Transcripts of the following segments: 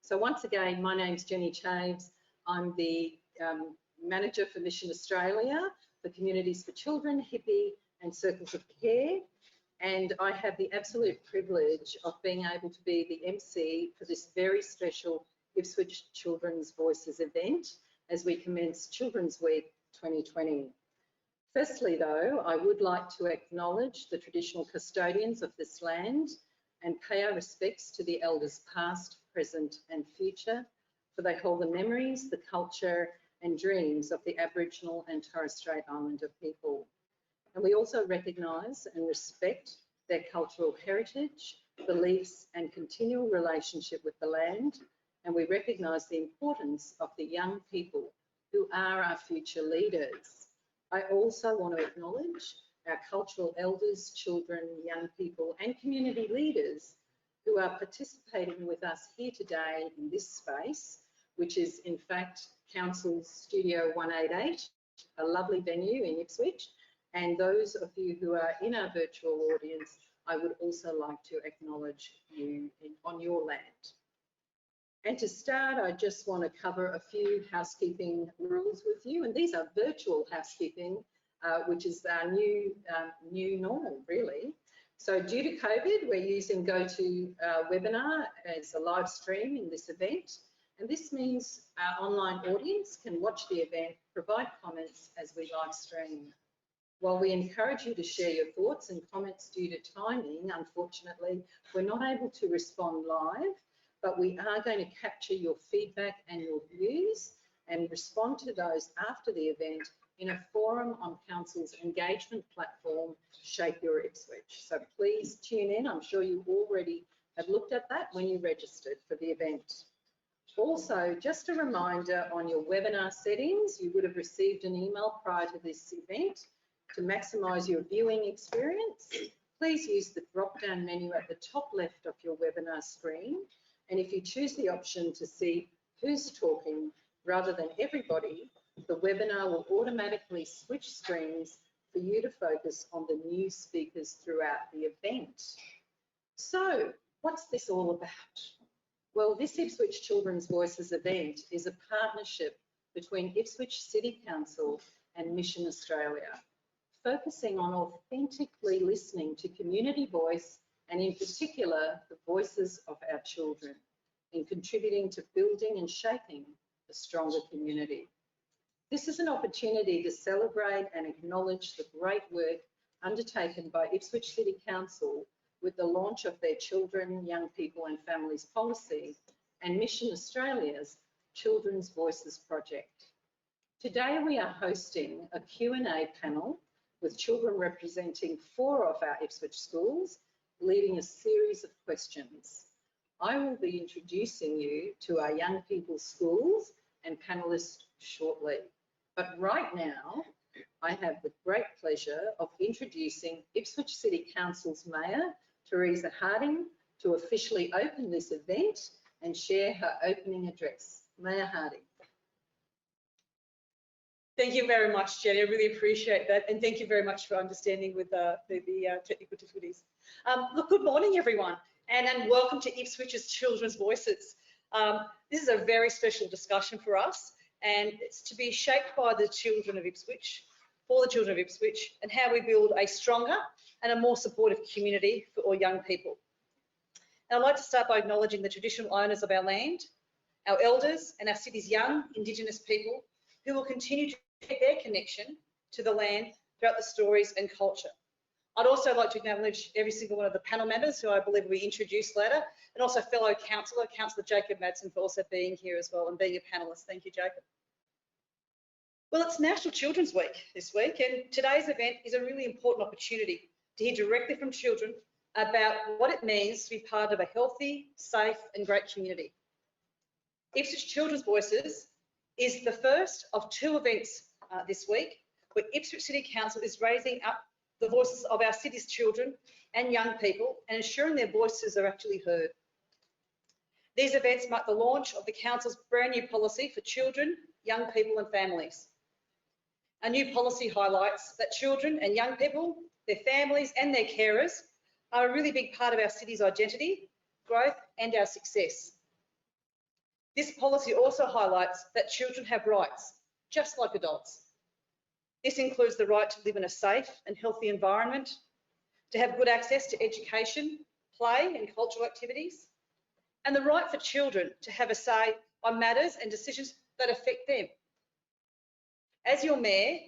So once again, my name's Jenny Chaves. I'm the Manager for Mission Australia for Communities for Children, Hippie and Circles of Care. And I have the absolute privilege of being able to be the MC for this very special Ipswich Children's Voices event as we commence Children's Week 2020. Firstly, though, I would like to acknowledge the traditional custodians of this land and pay our respects to the elders past, present and future, for they hold the memories, the culture and dreams of the Aboriginal and Torres Strait Islander people. And we also recognise and respect their cultural heritage, beliefs and continual relationship with the land, and we recognise the importance of the young people who are our future leaders. I also want to acknowledge our cultural elders, children, young people and community leaders who are participating with us here today in this space, which is in fact Council's Studio 188, a lovely venue in Ipswich. And those of you who are in our virtual audience, I would also like to acknowledge you on your land. And to start, I just want to cover a few housekeeping rules with you. And these are virtual housekeeping, which is our new normal, really. So due to COVID, we're using GoToWebinar as a live stream in this event. And this means our online audience can watch the event, provide comments as we live stream. While we encourage you to share your thoughts and comments due to timing, unfortunately, we're not able to respond live, but we are going to capture your feedback and your views and respond to those after the event in a forum on Council's engagement platform, Shape Your Ipswich. So please tune in. I'm sure you already have looked at that when you registered for the event. Also, just a reminder on your webinar settings, you would have received an email prior to this event. To maximise your viewing experience, please use the drop-down menu at the top left of your webinar screen. And if you choose the option to see who's talking rather than everybody, the webinar will automatically switch screens for you to focus on the new speakers throughout the event. So, what's this all about? Well, this Ipswich Children's Voices event is a partnership between Ipswich City Council and Mission Australia, focusing on authentically listening to community voice and in particular the voices of our children in contributing to building and shaping a stronger community. This is an opportunity to celebrate and acknowledge the great work undertaken by Ipswich City Council with the launch of their Children, Young People and Families Policy and Mission Australia's Children's Voices project. Today we are hosting a Q&A panel with children representing 4 of our Ipswich schools, leading a series of questions. I will be introducing you to our young people's schools and panellists shortly. But right now, I have the great pleasure of introducing Ipswich City Council's Mayor, Teresa Harding, to officially open this event and share her opening address. Mayor Harding. Thank you very much, Jenny. I really appreciate that. And thank you very much for understanding with the technical difficulties. Look, good morning, everyone, and welcome to Ipswich's Children's Voices. This is a very special discussion for us, and it's to be shaped by the children of Ipswich, for the children of Ipswich, and how we build a stronger and a more supportive community for all young people. And I'd like to start by acknowledging the traditional owners of our land, our elders, and our city's young Indigenous people who will continue to keep their connection to the land throughout the stories and culture. I'd also like to acknowledge every single one of the panel members who I believe we introduced later, and also fellow Councillor Jacob Madsen, for also being here as well and being a panellist. Thank you, Jacob. Well, it's National Children's Week this week, and today's event is a really important opportunity to hear directly from children about what it means to be part of a healthy, safe and great community. Ipswich Children's Voices is the first of 2 events this week where Ipswich City Council is raising up the voices of our city's children and young people and ensuring their voices are actually heard. These events mark the launch of the Council's brand new policy for children, young people and families. Our new policy highlights that children and young people, their families and their carers are a really big part of our city's identity, growth and our success. This policy also highlights that children have rights, just like adults. This includes the right to live in a safe and healthy environment, to have good access to education, play and cultural activities, and the right for children to have a say on matters and decisions that affect them. As your mayor,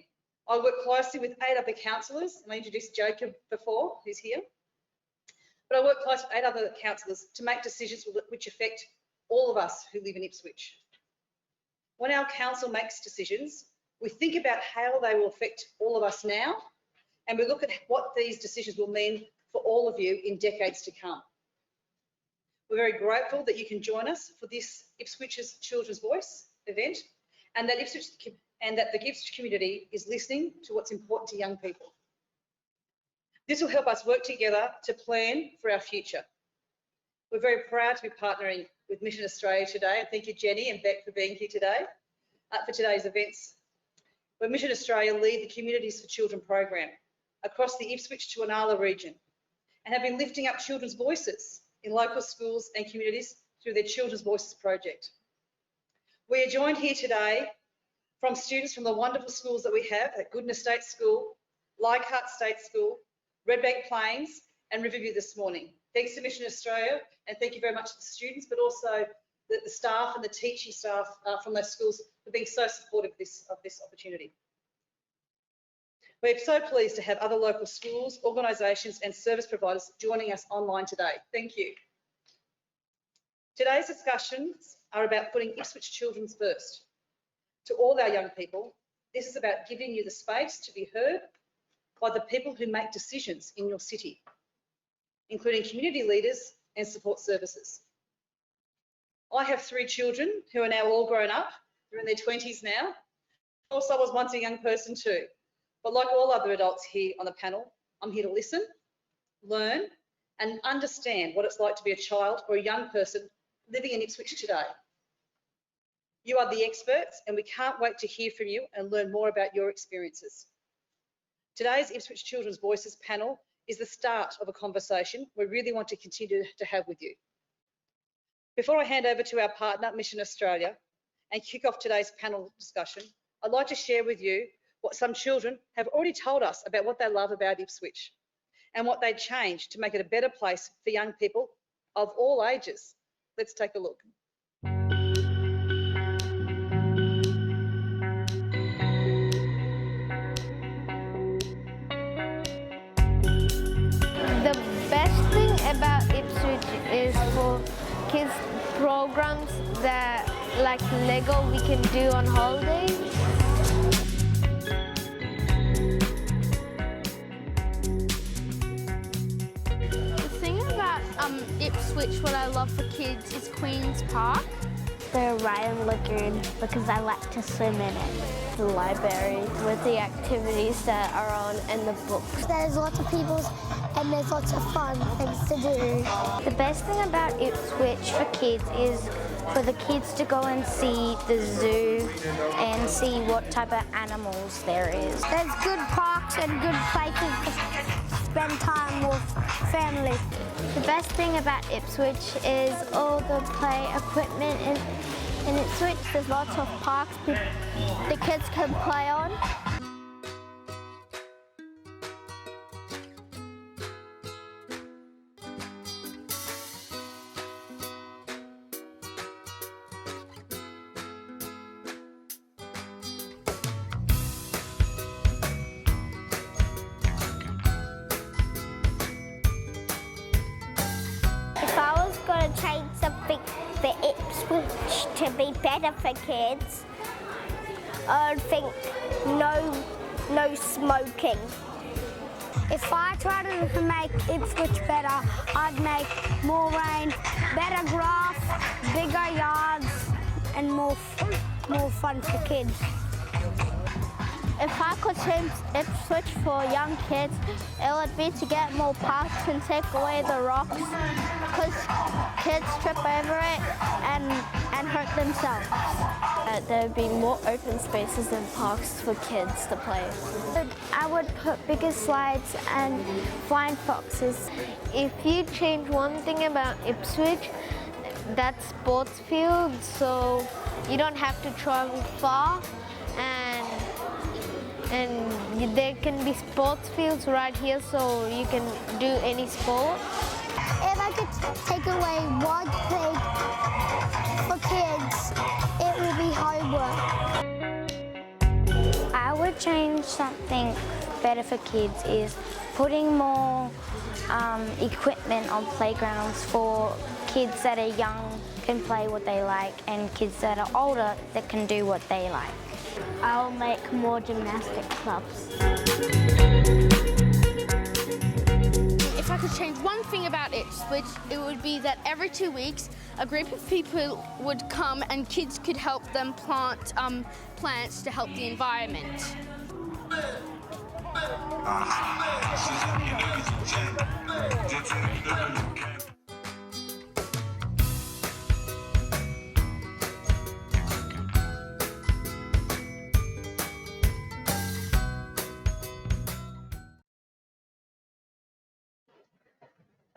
I work closely with 8 other councillors, and I introduced Jacob before, who's here, but I work closely with 8 other councillors to make decisions which affect all of us who live in Ipswich. When our council makes decisions, we think about how they will affect all of us now, and we look at what these decisions will mean for all of you in decades to come. We're very grateful that you can join us for this Ipswich's Children's Voice event, and that the Ipswich community is listening to what's important to young people. This will help us work together to plan for our future. We're very proud to be partnering with Mission Australia today, and thank you, Jenny and Beck, for being here today for today's events, where Mission Australia lead the Communities for Children program across the Ipswich to Inala region, and have been lifting up children's voices in local schools and communities through their Children's Voices project. We are joined here today from students from the wonderful schools that we have at Goodna State School, Leichhardt State School, Redbank Plains and Riverview this morning. Thanks to Mission Australia, and thank you very much to the students, but also the staff and the teaching staff from those schools for being so supportive of this opportunity. We're so pleased to have other local schools, organisations and service providers joining us online today. Thank you. Today's discussions are about putting Ipswich children first. To all our young people, this is about giving you the space to be heard by the people who make decisions in your city, including community leaders and support services. I have 3 children who are now all grown up. They're in their 20s now. Also, I was once a young person too. But like all other adults here on the panel, I'm here to listen, learn, and understand what it's like to be a child or a young person living in Ipswich today. You are the experts, and we can't wait to hear from you and learn more about your experiences. Today's Ipswich Children's Voices panel is the start of a conversation we really want to continue to have with you. Before I hand over to our partner, Mission Australia, and kick off today's panel discussion, I'd like to share with you what some children have already told us about what they love about Ipswich and what they'd change to make it a better place for young people of all ages. Let's take a look. The best thing about Ipswich is for kids programs that like Lego we can do on holidays. The thing about Ipswich, what I love for kids is Queen's Park. The Ryan Lagoon because I like to swim in it. The library with the activities that are on and the books. There's lots of people and there's lots of fun things to do. The best thing about Ipswich for kids is for the kids to go and see the zoo and see what type of animals there is. There's good parks and good places to spend time with family. The best thing about Ipswich is all the play equipment in Ipswich. There's lots of parks the kids can play on. If I was going to change something for Ipswich to be better for kids, I would think no smoking. If I tried to make Ipswich better, I'd make more rain, better grass, bigger yards, and more fun for kids. If I could change Ipswich for young kids, it would be to get more parks and take away the rocks, because kids trip over it and hurt themselves. There would be more open spaces and parks for kids to play. I would put bigger slides and flying foxes. If you change one thing about Ipswich, that sports field, so you don't have to travel far, and there can be sports fields right here, so you can do any sport. If I could take away one thing for kids, it would be homework. I would change something better for kids is putting more equipment on playgrounds for kids that are young can play what they like and kids that are older that can do what they like. I'll make more gymnastic clubs. If I could change one thing about Ipswich, it would be that every 2 weeks a group of people would come and kids could help them plant plants to help the environment.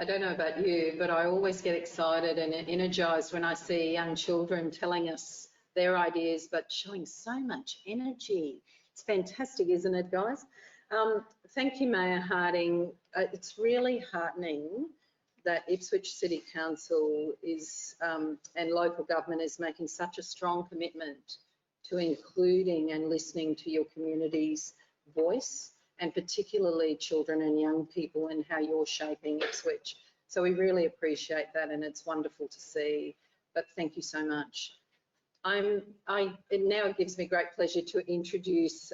I don't know about you, but I always get excited and energised when I see young children telling us their ideas, but showing so much energy. It's fantastic, isn't it, guys? Thank you, Mayor Harding. It's really heartening that Ipswich City Council is and local government is making such a strong commitment to including and listening to your community's voice, and particularly children and young people, and how you're shaping Ipswich. So we really appreciate that, and it's wonderful to see. But thank you so much. It now gives me great pleasure to introduce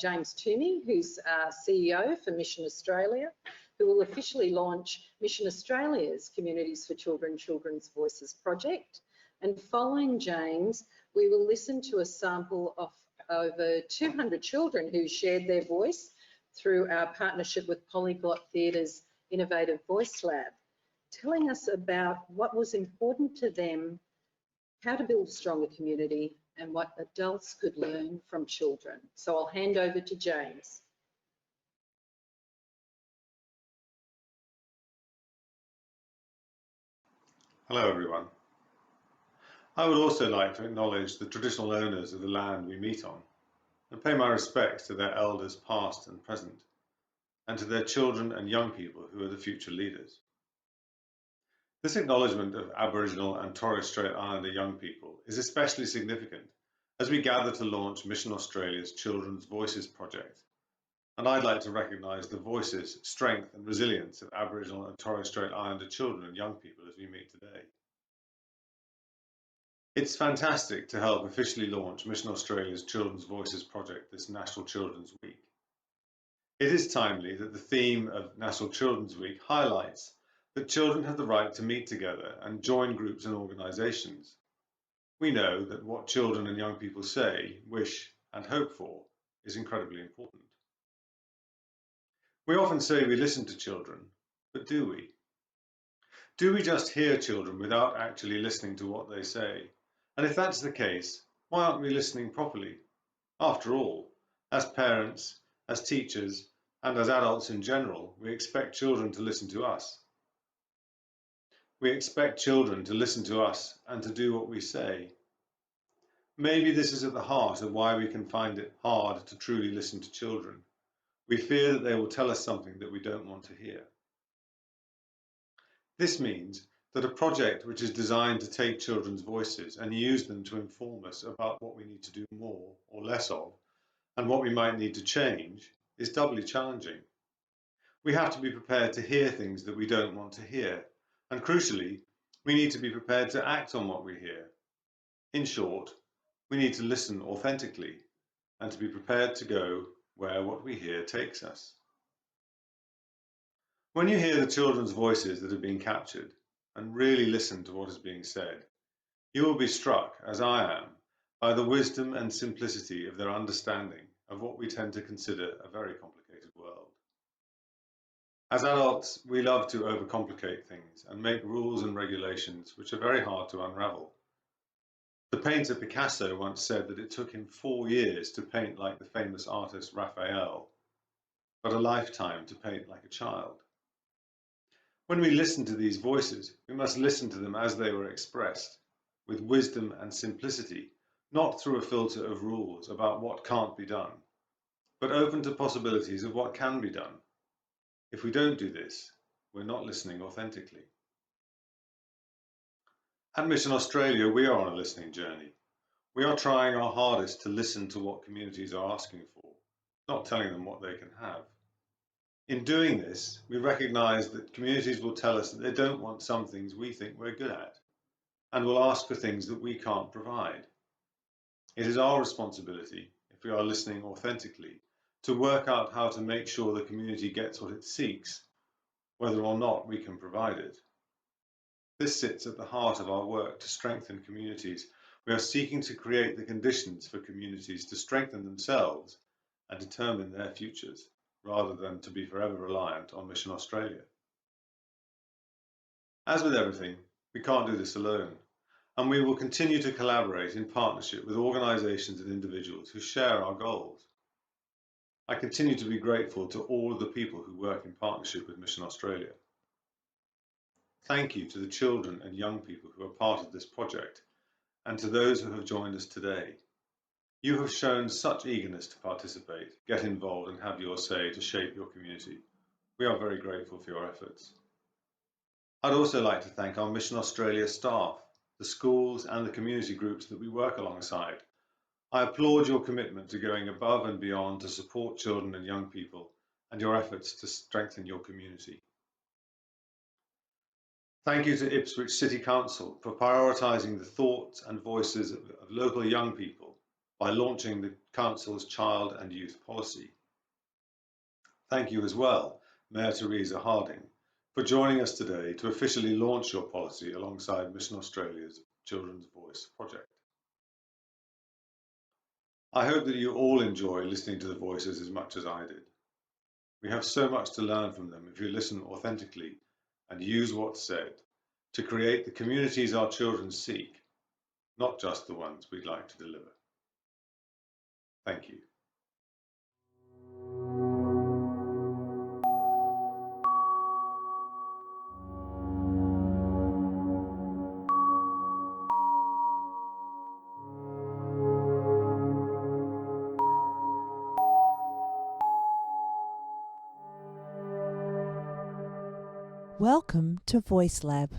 James Toomey, who's CEO for Mission Australia, who will officially launch Mission Australia's Communities for Children, Children's Voices project. And following James, we will listen to a sample of over 200 children who shared their voice through our partnership with Polyglot Theatre's Innovative Voice Lab, telling us about what was important to them, how to build a stronger community, and what adults could learn from children. So I'll hand over to James. Hello everyone. I would also like to acknowledge the traditional owners of the land we meet on and pay my respects to their elders past and present, and to their children and young people who are the future leaders. This acknowledgement of Aboriginal and Torres Strait Islander young people is especially significant as we gather to launch Mission Australia's Children's Voices project. And I'd like to recognise the voices, strength and resilience of Aboriginal and Torres Strait Islander children and young people as we meet today. It's fantastic to help officially launch Mission Australia's Children's Voices project this National Children's Week. It is timely that the theme of National Children's Week highlights that children have the right to meet together and join groups and organisations. We know that what children and young people say, wish and hope for is incredibly important. We often say we listen to children, but do we? Do we just hear children without actually listening to what they say? And if that's the case, why aren't we listening properly? After all, as parents, as teachers, and as adults in general, we expect children to listen to us. We expect children to listen to us and to do what we say. Maybe this is at the heart of why we can find it hard to truly listen to children. We fear that they will tell us something that we don't want to hear. This means that a project which is designed to take children's voices and use them to inform us about what we need to do more or less of, and what we might need to change, is doubly challenging. We have to be prepared to hear things that we don't want to hear, and crucially, we need to be prepared to act on what we hear. In short, we need to listen authentically and to be prepared to go where what we hear takes us. When you hear the children's voices that have been captured and really listen to what is being said, you will be struck, as I am, by the wisdom and simplicity of their understanding of what we tend to consider a very complicated world. As adults, we love to overcomplicate things and make rules and regulations which are very hard to unravel. The painter Picasso once said that it took him 4 years to paint like the famous artist Raphael, but a lifetime to paint like a child. When we listen to these voices, we must listen to them as they were expressed, with wisdom and simplicity, not through a filter of rules about what can't be done, but open to possibilities of what can be done. If we don't do this, we're not listening authentically. At Mission Australia, we are on a listening journey. We are trying our hardest to listen to what communities are asking for, not telling them what they can have. In doing this, we recognise that communities will tell us that they don't want some things we think we're good at, and will ask for things that we can't provide. It is our responsibility, if we are listening authentically, to work out how to make sure the community gets what it seeks, whether or not we can provide it. This sits at the heart of our work to strengthen communities. We are seeking to create the conditions for communities to strengthen themselves and determine their futures, rather than to be forever reliant on Mission Australia. As with everything, we can't do this alone, and we will continue to collaborate in partnership with organisations and individuals who share our goals. I continue to be grateful to all of the people who work in partnership with Mission Australia. Thank you to the children and young people who are part of this project, and to those who have joined us today. You have shown such eagerness to participate, get involved and have your say to shape your community. We are very grateful for your efforts. I'd also like to thank our Mission Australia staff, the schools and the community groups that we work alongside. I applaud your commitment to going above and beyond to support children and young people and your efforts to strengthen your community. Thank you to Ipswich City Council for prioritising the thoughts and voices of local young people by launching the Council's Child and Youth Policy. Thank you as well, Mayor Teresa Harding, for joining us today to officially launch your policy alongside Mission Australia's Children's Voice project. I hope that you all enjoy listening to the voices as much as I did. We have so much to learn from them if you listen authentically and use what's said to create the communities our children seek, not just the ones we'd like to deliver. Thank you. Welcome to Voice Lab.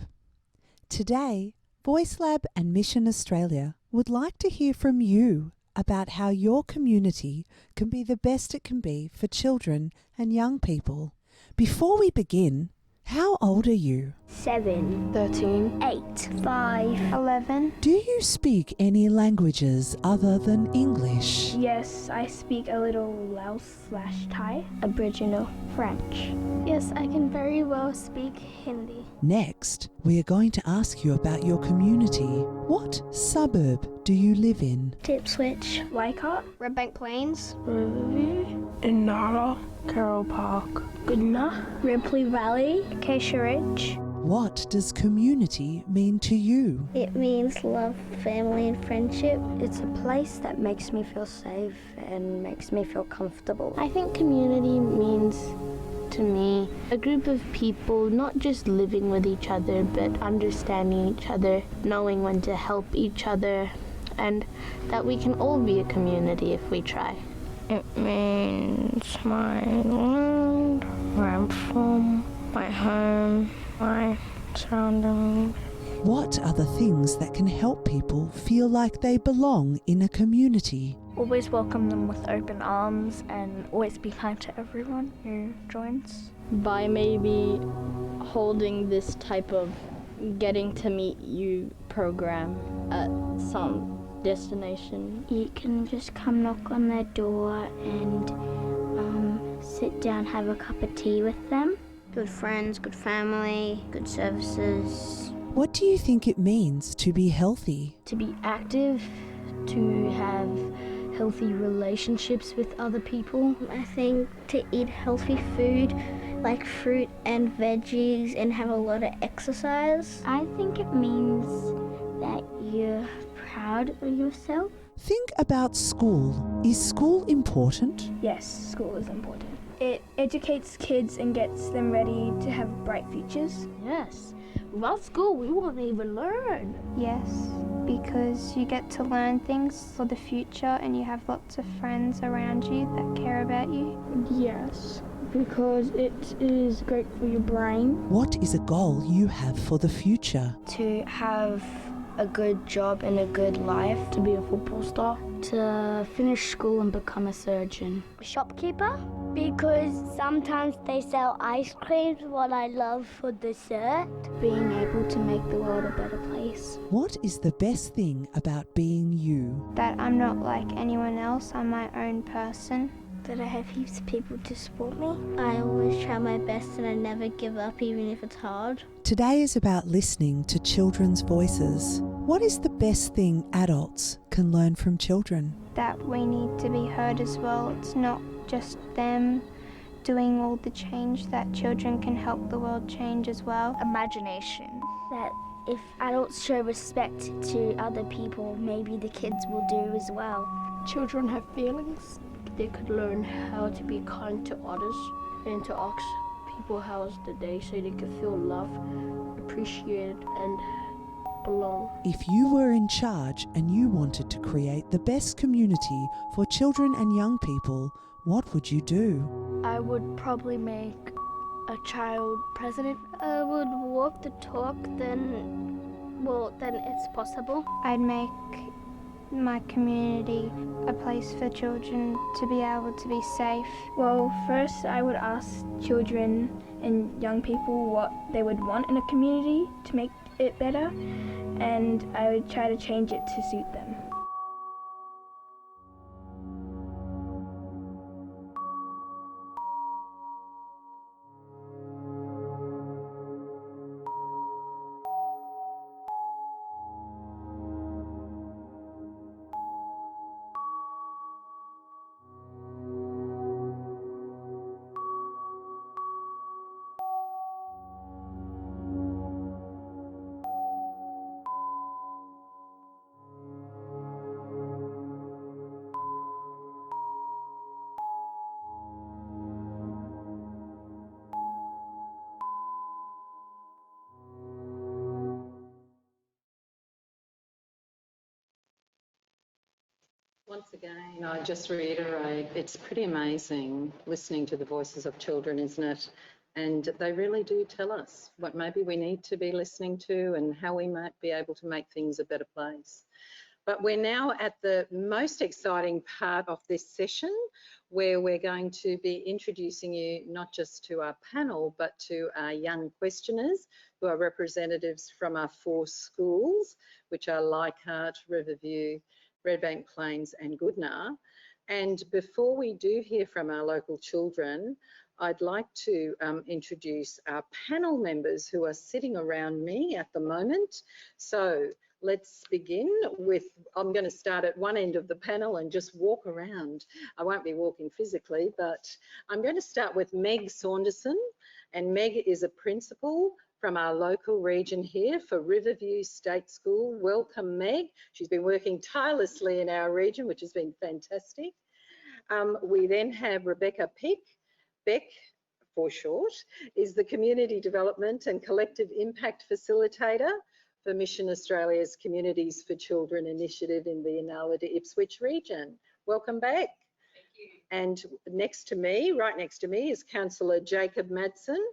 Today, Voice Lab and Mission Australia would like to hear from you about how your community can be the best it can be for children and young people. Before we begin, how old are you? 7, 13. 8, 5, 11. Do you speak any languages other than English? Yes, I speak a little Laos/Thai. Aboriginal, French. Yes, I can very well speak Hindi. Next, we are going to ask you about your community. What suburb do you live in? Ipswich, Leichhardt, Redbank Plains. Riverview, Inala, Carroll Park, Goodna, Ripley Valley, Acacia Ridge. What does community mean to you? It means love, family and friendship. It's a place that makes me feel safe and makes me feel comfortable. I think community means, to me, a group of people not just living with each other, but understanding each other, knowing when to help each other, and that we can all be a community if we try. It means my land, where I'm from, my home, my surroundings. What are the things that can help people feel like they belong in a community? Always welcome them with open arms and always be kind to everyone who joins. By maybe holding this type of getting to meet you program at some destination. You can just come knock on their door and sit down, have a cup of tea with them. Good friends, good family, good services. What do you think it means to be healthy? To be active, to have healthy relationships with other people. I think to eat healthy food like fruit and veggies and have a lot of exercise. I think it means that you're proud of yourself. Think about school. Is school important? Yes, school is important. It educates kids and gets them ready to have bright futures. Yes. Without school, we won't even learn. Yes, because you get to learn things for the future and you have lots of friends around you that care about you. Yes, because it is great for your brain. What is a goal you have for the future? To have a good job and a good life. To be a football star. To finish school and become a surgeon. Shopkeeper, because sometimes they sell ice creams, what I love for dessert. Being able to make the world a better place. What is the best thing about being you? That I'm not like anyone else, I'm my own person. That I have heaps of people to support me. I always try my best and I never give up even if it's hard. Today is about listening to children's voices. What is the best thing adults can learn from children? That we need to be heard as well. It's not just them doing all the change, that children can help the world change as well. Imagination. That if adults show respect to other people, maybe the kids will do as well. Children have feelings. They could learn how to be kind to others and to ask people how's the day so they could feel loved, appreciated and belong. If you were in charge and you wanted to create the best community for children and young people, what would you do? I would probably make a child president. I would walk the talk, then it's possible. I'd make my community a place for children to be able to be safe. Well, first I would ask children and young people what they would want in a community to make it better, and I would try to change it to suit them. Once again, I just reiterate, it's pretty amazing listening to the voices of children, isn't it? And they really do tell us what maybe we need to be listening to and how we might be able to make things a better place. But we're now at the most exciting part of this session, where we're going to be introducing you not just to our panel, but to our young questioners, who are representatives from our 4 schools, which are Leichhardt, Riverview, Redbank, Plains and Goodna. And before we do hear from our local children, I'd like to introduce our panel members who are sitting around me at the moment. So let's begin with, I'm going to start at one end of the panel and just walk around. I won't be walking physically, but I'm going to start with Meg Saunderson. And Meg is a principal from our local region here for Riverview State School. Welcome, Meg. She's been working tirelessly in our region, which has been fantastic. We then have Rebecca Pick. Beck, for short, is the Community Development and Collective Impact Facilitator for Mission Australia's Communities for Children initiative in the Inala to Ipswich region. Welcome back. Thank you. And next to me, right next to me, is Councillor Jacob Madsen.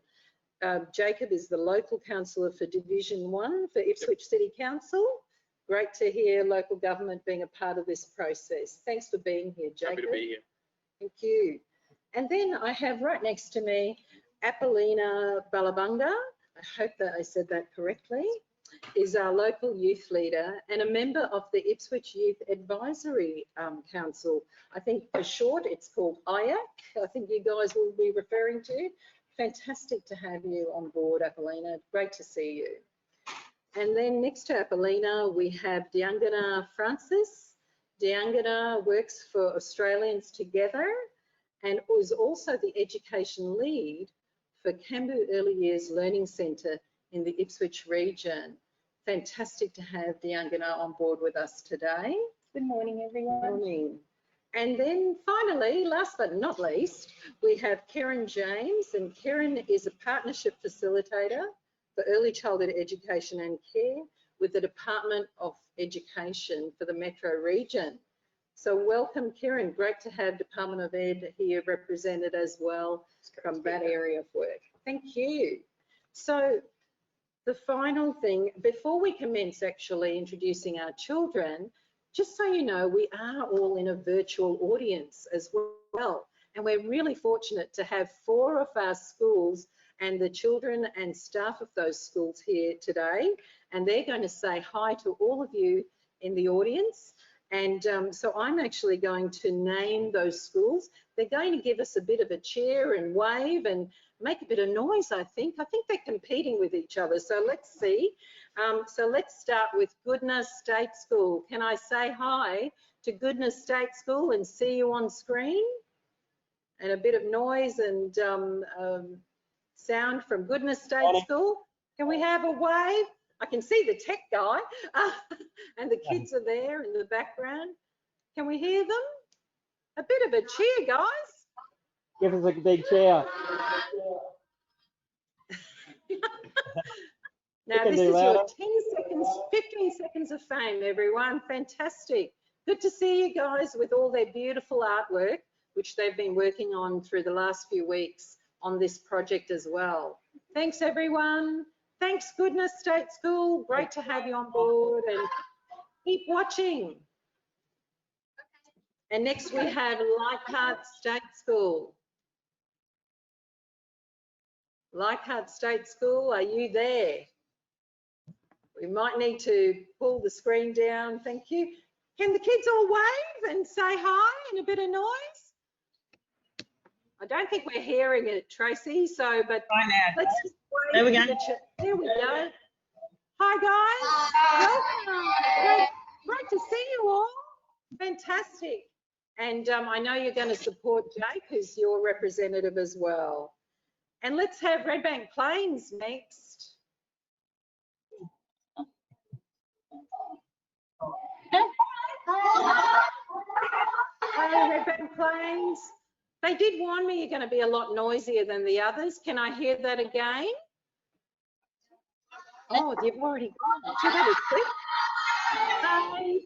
Jacob is the local councillor for Division 1 for Ipswich City Council. Great to hear local government being a part of this process. Thanks for being here, Jacob. Happy to be here. Thank you. And then I have right next to me, Aaliyah Balabunga, I hope that I said that correctly, is our local youth leader and a member of the Ipswich Youth Advisory Council. I think for short, it's called IAC, I think you guys will be referring to. Fantastic to have you on board, Aaliyah. Great to see you. And then next to Aaliyah, we have Diangana Francis. Diangana works for Australians Together and was also the education lead for Cambu Early Years Learning Centre in the Ipswich region. Fantastic to have Diangana on board with us today. Good morning, everyone. Good morning. And then finally, last but not least, we have Karen James, and Karen is a partnership facilitator for early childhood education and care with the Department of Education for the Metro region. So welcome, Karen. Great to have Department of Ed here represented as well from that area of work. Thank you. So the final thing, before we commence actually introducing our children, just so you know, we are all in a virtual audience as well. And we're really fortunate to have 4 of our schools and the children and staff of those schools here today. And they're going to say hi to all of you in the audience. And so I'm actually going to name those schools. They're going to give us a bit of a cheer and wave and make a bit of noise, I think. I think they're competing with each other. So let's see. So let's start with Goodna State School. Can I say hi to Goodna State School and see you on screen? And a bit of noise and sound from Goodna State School. Can we have a wave? I can see the tech guy and the kids are there in the background. Can we hear them? A bit of a cheer, guys. Give us a big cheer. Now this is your 10 seconds, 15 seconds of fame, everyone. Fantastic. Good to see you guys with all their beautiful artwork, which they've been working on through the last few weeks on this project as well. Thanks, everyone. Thanks, Goodna State School. Great to have you on board and keep watching. And next we have Leichhardt State School. Leichhardt State School, are you there? We might need to pull the screen down. Thank you. Can the kids all wave and say hi and a bit of noise? I don't think we're hearing it, Tracy, so, but let's just wave. There we go. There we go. Hi, guys. Welcome. Great to see you all. Fantastic. And I know you're going to support Jake, who's your representative as well. And let's have Redbank Plains next. Hi, Redbank Plains. They did warn me you're going to be a lot noisier than the others. Can I hear that again? Oh, you've already gone. Too bad it's quick. Hi.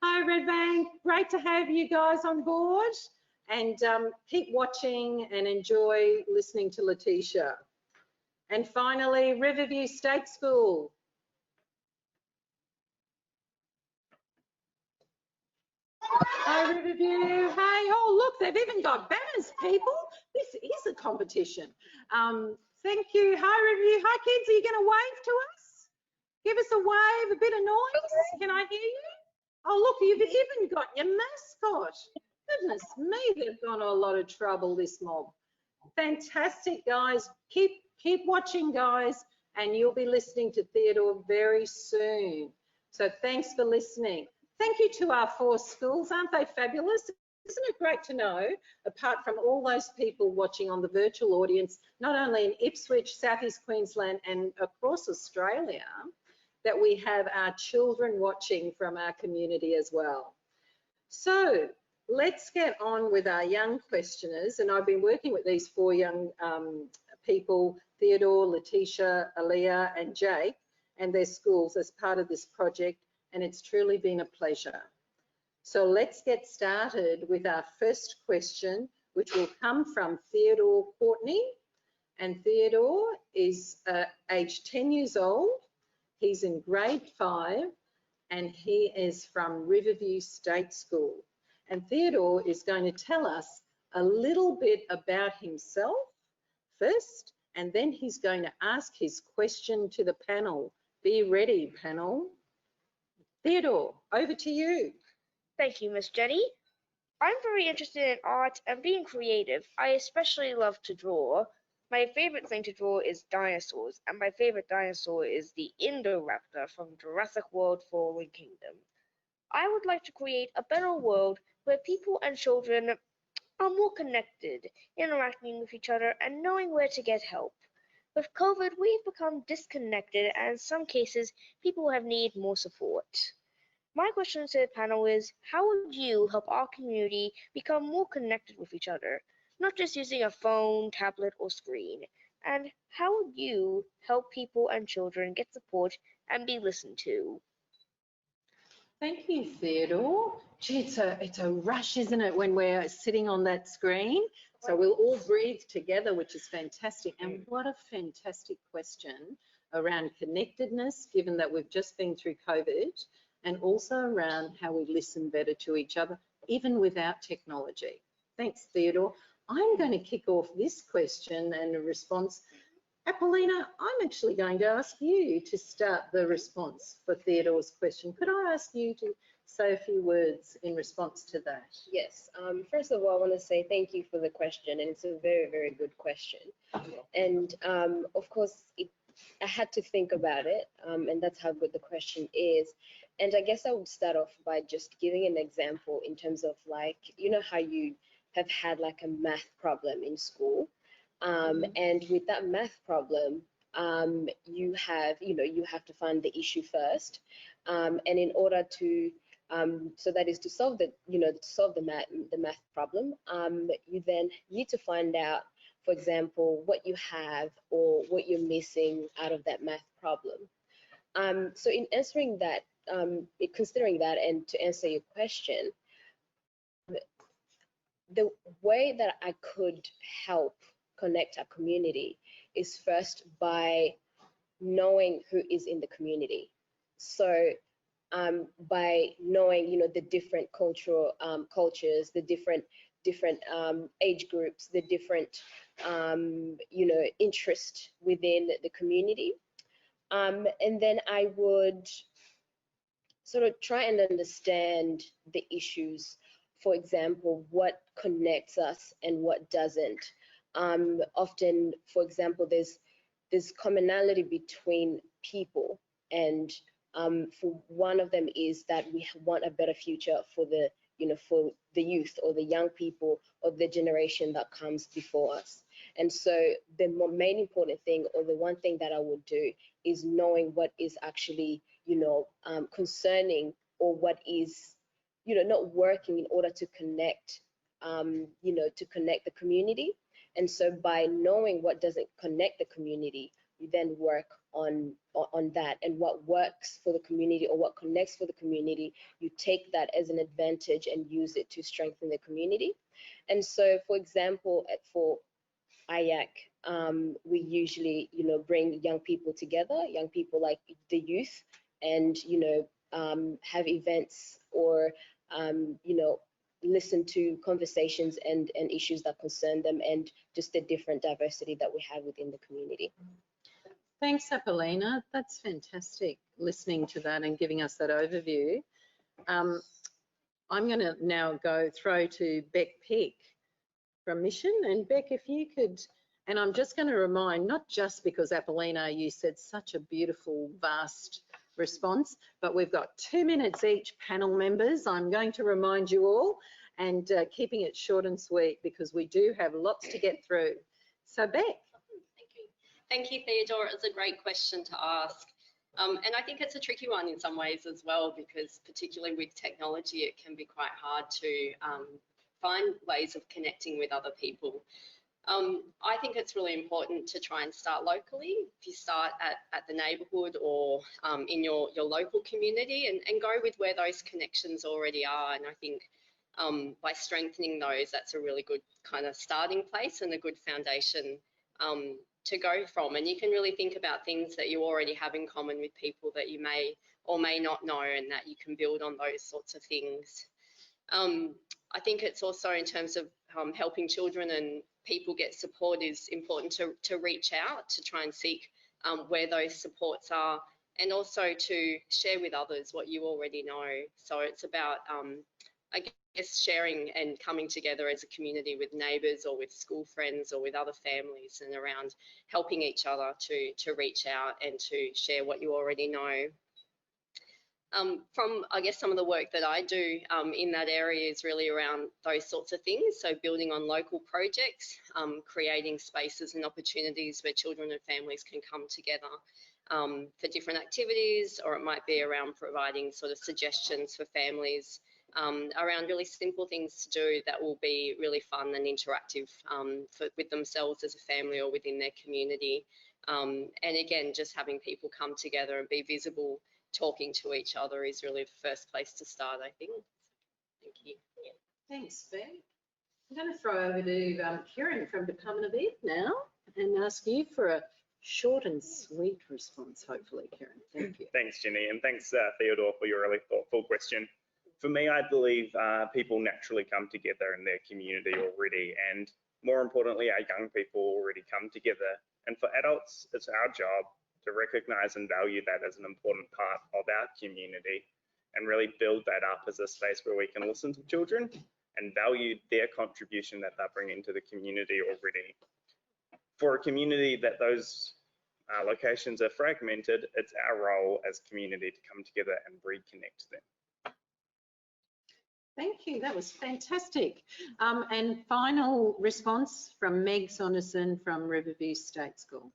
Hi, Redbank. Great to have you guys on board. And keep watching and enjoy listening to Letesha. And finally, Riverview State School. Hi, Riverview. Hey, oh, look, they've even got banners, people. This is a competition. Thank you. Hi, Riverview. Hi, kids. Are you going to wave to us? Give us a wave, a bit of noise. Can I hear you? Oh, look, you've even got your mascot. Goodness me, they've gone to a lot of trouble, this mob. Fantastic, guys. Keep watching, guys, and you'll be listening to Theodore very soon. So thanks for listening. Thank you to our 4 schools. Aren't they fabulous? Isn't it great to know, apart from all those people watching on the virtual audience, not only in Ipswich, South East Queensland and across Australia, that we have our children watching from our community as well. So let's get on with our young questioners. And I've been working with these 4 young people, Theodore, Letesha, Aaliyah and Jake, and their schools as part of this project. And it's truly been a pleasure. So let's get started with our first question, which will come from Theodore Courtney. And Theodore is age 10 years old. He's in grade 5 and he is from Riverview State School. And Theodore is going to tell us a little bit about himself first, and then he's going to ask his question to the panel. Be ready, panel. Theodore, over to you. Thank you, Miss Jenny. I'm very interested in art and being creative. I especially love to draw. My favorite thing to draw is dinosaurs, and my favorite dinosaur is the Indoraptor from Jurassic World Fallen Kingdom. I would like to create a better world where people and children are more connected, interacting with each other and knowing where to get help. With COVID, we've become disconnected and in some cases, people have needed more support. My question to the panel is, how would you help our community become more connected with each other, not just using a phone, tablet, or screen? And how would you help people and children get support and be listened to? Thank you, Theodore. Gee, it's a rush, isn't it, when we're sitting on that screen? So we'll all breathe together, which is fantastic. And what a fantastic question around connectedness, given that we've just been through COVID, and also around how we listen better to each other, even without technology. Thanks, Theodore. I'm going to kick off this question and a response. Apollina, I'm actually going to ask you to start the response for Theodore's question. Could I ask you to say a few words in response to that? Yes. First of all, I want to say thank you for the question, and it's a very, very good question. And of course, I had to think about it, and that's how good the question is. And I guess I would start off by just giving an example in terms of, like, you know how you have had like a math problem in school. And with that math problem, you have to find the issue first, and in order to so that is to solve the math problem, you then need to find out, for example, what you have or what you're missing out of that math problem. So in answering that, considering that, and to answer your question, the way that I could help connect our community is first by knowing who is in the community. So by knowing, the different cultures, the different age groups, the different interest within the community, and then I would sort of try and understand the issues. For example, what connects us and what doesn't. Often, for example, there's commonality between people, and for one of them is that we want a better future for the youth or the young people of the generation that comes before us. And so the main important thing, or the one thing that I would do, is knowing what is actually concerning, or what is not working in order to connect the community. And so by knowing what doesn't connect the community, you then work on that, and what works for the community or what connects for the community, you take that as an advantage and use it to strengthen the community. And so, for example, for IAC, we usually bring young people together, young people like the youth, and have events, or listen to conversations and issues that concern them, and just the different diversity that we have within the community. Thanks, Apollina. That's fantastic, listening to that and giving us that overview. I'm going to now throw to Beck Pick from Mission. And Beck, if you could, and I'm just going to remind, not just because Apollina, you said such a beautiful, vast response, but we've got 2 minutes each, panel members. I'm going to remind you all, and keeping it short and sweet because we do have lots to get through. So Beck. Thank you, Theodore. It's a great question to ask. And I think it's a tricky one in some ways as well, because particularly with technology, it can be quite hard to find ways of connecting with other people. I think it's really important to try and start locally. If you start at the neighbourhood or in your local community, and go with where those connections already are. And I think by strengthening those, that's a really good kind of starting place and a good foundation to go from. And you can really think about things that you already have in common with people that you may or may not know, and that you can build on those sorts of things. I think it's also, in terms of helping children and people get support, is important to reach out, to try and seek where those supports are, and also to share with others what you already know. So it's about, I guess, sharing and coming together as a community with neighbours or with school friends or with other families, and around helping each other to reach out and to share what you already know. From, I guess, some of the work that I do in that area is really around those sorts of things. So building on local projects, creating spaces and opportunities where children and families can come together. for different activities, or it might be around providing sort of suggestions for families around really simple things to do that will be really fun and interactive with themselves as a family or within their community. And again, just having people come together and be visible, talking to each other is really the first place to start, I think. Thank you. Yeah. Thanks, Beck. I'm going to throw over to Kieran from Department of Ed now and ask you for a short and sweet response, hopefully, Kieran. Thank you. Thanks, Jenny, and thanks, Theodore, for your really thoughtful question. For me, I believe people naturally come together in their community already, and more importantly, our young people already come together. And for adults, it's our job to recognise and value that as an important part of our community and really build that up as a space where we can listen to children and value their contribution that they're bringing to the community already. For a community that those locations are fragmented, it's our role as community to come together and reconnect them. Thank you, that was fantastic. And final response from Meg Saunderson from Riverview State School.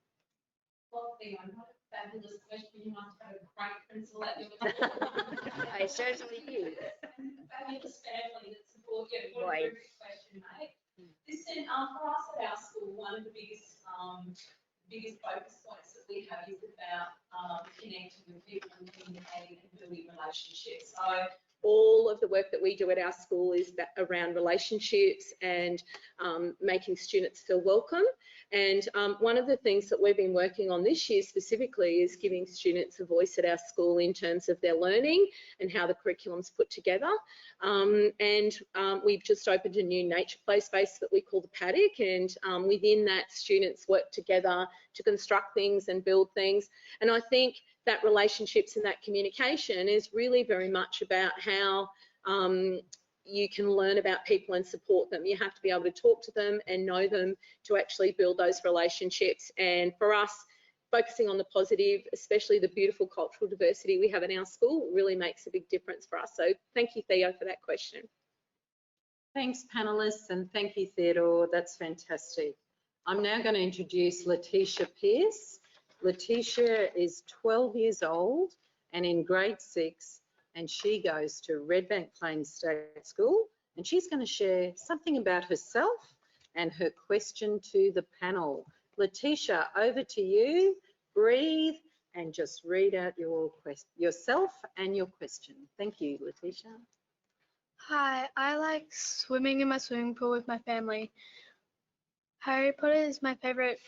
Well, I'm not a fabulous question. You must have a great principal at your I certainly do. A fabulous family that support you. What a terrific question, mate. Listen, for us at our school, one of the biggest focus points that we have is about connecting with people and communicating and building relationships. So all of the work that we do at our school is around relationships and making students feel welcome. And one of the things that we've been working on this year specifically is giving students a voice at our school in terms of their learning and how the curriculum's put together. We've just opened a new nature play space that we call the Paddock, and within that, students work together to construct things and build things. And I think that relationships and that communication is really very much about how you can learn about people and support them. You have to be able to talk to them and know them to actually build those relationships. And for us, focusing on the positive, especially the beautiful cultural diversity we have in our school, really makes a big difference for us. So thank you, Theo, for that question. Thanks, panellists, and thank you, Theodore. That's fantastic. I'm now going to introduce Letesha Pearce. Letesha is 12 years old and in grade 6, and she goes to Redbank Plains State School, and she's going to share something about herself and her question to the panel. Letesha, over to you. Breathe and just read out yourself and your question. Thank you, Letesha. Hi, I like swimming in my swimming pool with my family. Harry Potter is my favourite.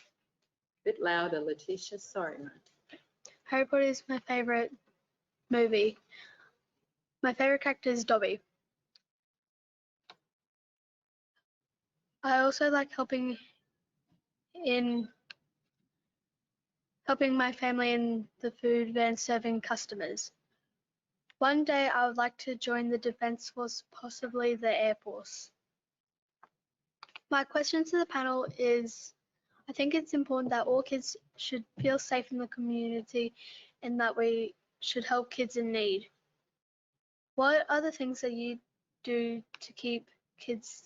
Bit louder, Letesha. Sorry, mate. Harry Potter is my favourite movie. My favourite character is Dobby. I also like helping my family in the food van serving customers. One day I would like to join the Defence Force, possibly the Air Force. My question to the panel is, I think it's important that all kids should feel safe in the community and that we should help kids in need. What are the things that you do to keep kids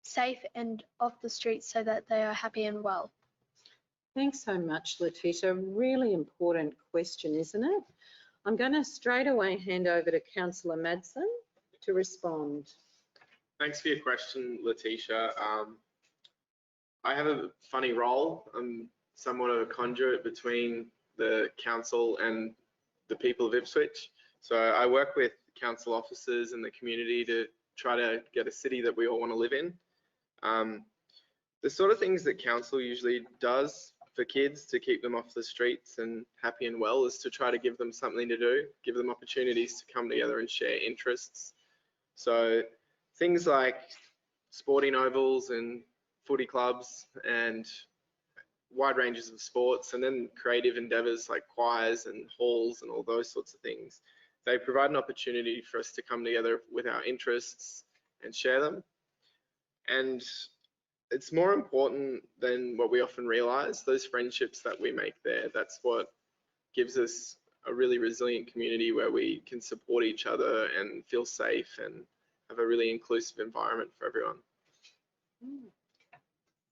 safe and off the streets so that they are happy and well? Thanks so much, Letesha. Really important question, isn't it? I'm going to straight away hand over to Councillor Madsen to respond. Thanks for your question, Letesha. I have a funny role. I'm somewhat of a conduit between the council and the people of Ipswich. So I work with council officers and the community to try to get a city that we all want to live in. The sort of things that council usually does for kids to keep them off the streets and happy and well is to try to give them something to do, give them opportunities to come together and share interests. So things like sporting ovals and footy clubs and wide ranges of sports, and then creative endeavours like choirs and halls and all those sorts of things. They provide an opportunity for us to come together with our interests and share them. And it's more important than what we often realise, those friendships that we make there. That's what gives us a really resilient community where we can support each other and feel safe and have a really inclusive environment for everyone.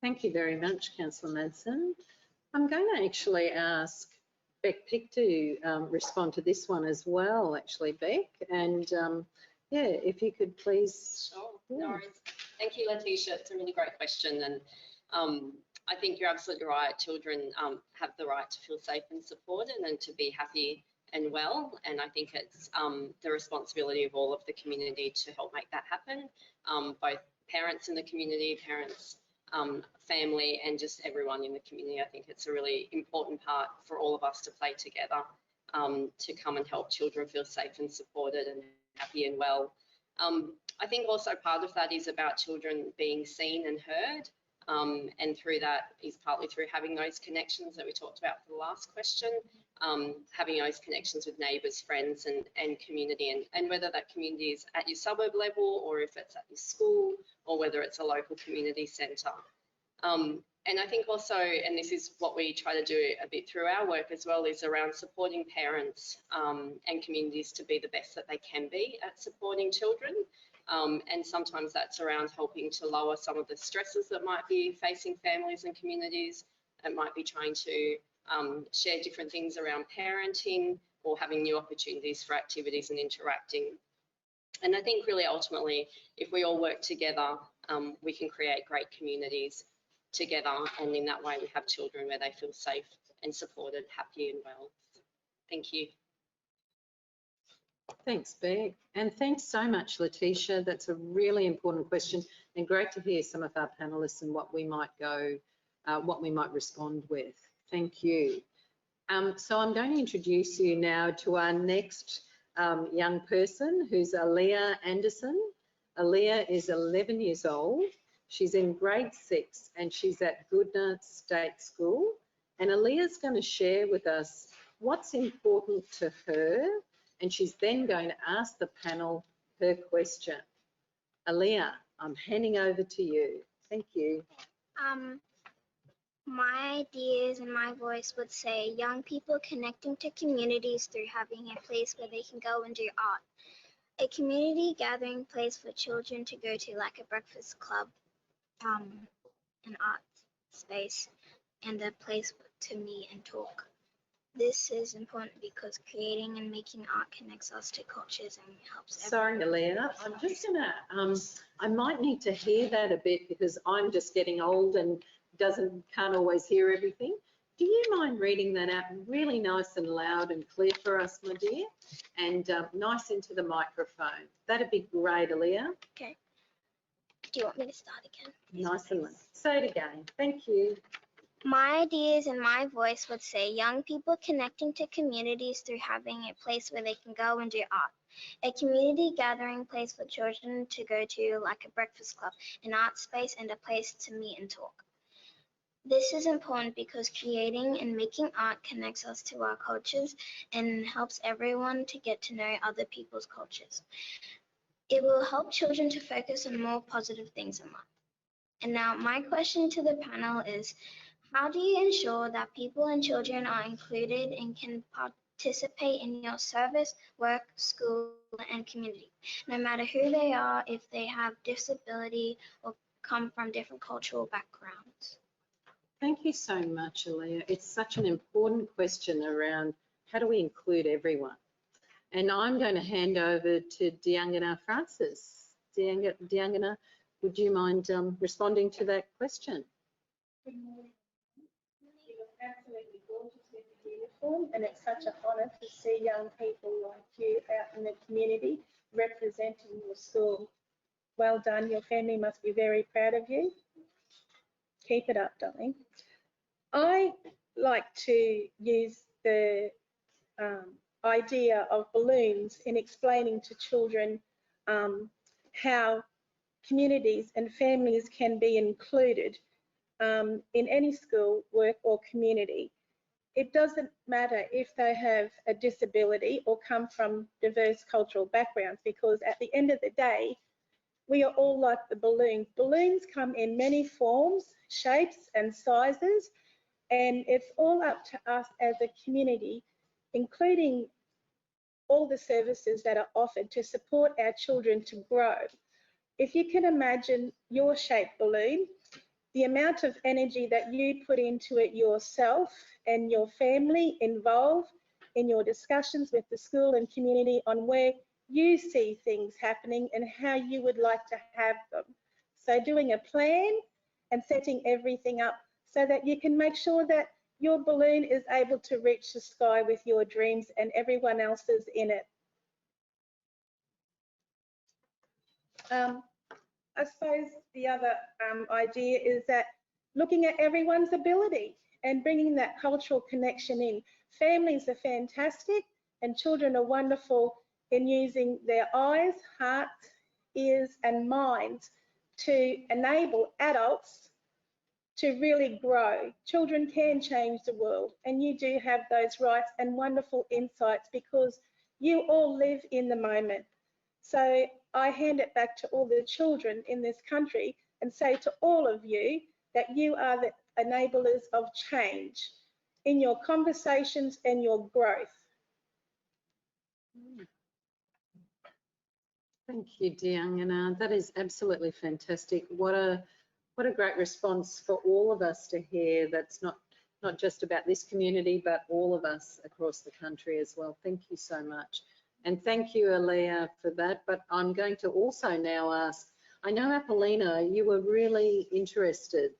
Thank you very much, Councillor Madsen. I'm going to actually ask Beck Pick to respond to this one as well, actually, Beck. And yeah, if you could please. Sure, no worries. Thank you, Letesha. It's a really great question. And I think you're absolutely right. Children have the right to feel safe and supported and to be happy and well. And I think it's the responsibility of all of the community to help make that happen, both parents in the community, parents, family, and just everyone in the community. I think it's a really important part for all of us to play together to come and help children feel safe and supported and happy and well. I think also part of that is about children being seen and heard. And through that is partly through having those connections that we talked about for the last question, having those connections with neighbours, friends and community, and whether that community is at your suburb level or if it's at your school or whether it's a local community centre. And I think also, and this is what we try to do a bit through our work as well, is around supporting parents and communities to be the best that they can be at supporting children. And sometimes that's around helping to lower some of the stresses that might be facing families and communities. It might be trying to share different things around parenting or having new opportunities for activities and interacting. And I think really ultimately, if we all work together, we can create great communities together, and in that way we have children where they feel safe and supported, happy and well. Thank you. Thanks, Beck. And thanks so much, Letesha. That's a really important question, and great to hear some of our panellists and what we might respond with. Thank you. So I'm going to introduce you now to our next young person, who's Aaliyah Anderson. Aaliyah is 11 years old. She's in grade 6 and she's at Goodna State School. And Aaliyah's going to share with us what's important to her, and she's then going to ask the panel her question. Aaliyah, I'm handing over to you. Thank you. My ideas and my voice would say young people connecting to communities through having a place where they can go and do art. A community gathering place for children to go to, like a breakfast club, an art space, and a place to meet and talk. This is important because creating and making art connects us to cultures and helps everyone. Sorry, Aaliyah, I'm just gonna, I might need to hear that a bit because I'm just getting old and can't always hear everything. Do you mind reading that out really nice and loud and clear for us, my dear? And nice into the microphone. That'd be great, Aaliyah. Okay. Do you want me to start again? Nice and loud. Say it again. Thank you. My ideas and my voice would say young people connecting to communities through having a place where they can go and do art. A community gathering place for children to go to, like a breakfast club, an art space, and a place to meet and talk. This is important because creating and making art connects us to our cultures and helps everyone to get to know other people's cultures. It will help children to focus on more positive things in life. And now my question to the panel is, how do you ensure that people and children are included and can participate in your service, work, school, and community, no matter who they are, if they have disability or come from different cultural backgrounds? Thank you so much, Aaliyah. It's such an important question around how do we include everyone? And I'm going to hand over to Diangana Francis. Diangana, would you mind responding to that question? Good morning. You look absolutely gorgeous with the uniform, and it's such an honour to see young people like you out in the community representing your school. Well done. Your family must be very proud of you. Keep it up, darling. I like to use the idea of balloons in explaining to children how communities and families can be included in any school, work or community. It doesn't matter if they have a disability or come from diverse cultural backgrounds, because at the end of the day, we are all like the balloons. Balloons come in many forms, shapes and sizes, and it's all up to us as a community, including all the services that are offered to support our children to grow. If you can imagine your shaped balloon, the amount of energy that you put into it yourself and your family involved in your discussions with the school and community on where you see things happening and how you would like to have them. So doing a plan and setting everything up so that you can make sure that your balloon is able to reach the sky with your dreams and everyone else's in it. I suppose the other idea is that looking at everyone's ability and bringing that cultural connection in. Families are fantastic and children are wonderful in using their eyes, hearts, ears and minds to enable adults to really grow. Children can change the world and you do have those rights and wonderful insights because you all live in the moment. So I hand it back to all the children in this country and say to all of you that you are the enablers of change in your conversations and your growth. Thank you, Diangana. That is absolutely fantastic. What a great response for all of us to hear. That's not just about this community, but all of us across the country as well. Thank you so much. And thank you, Aaliyah, for that. But I'm going to also now ask, I know, Apollina, you were really interested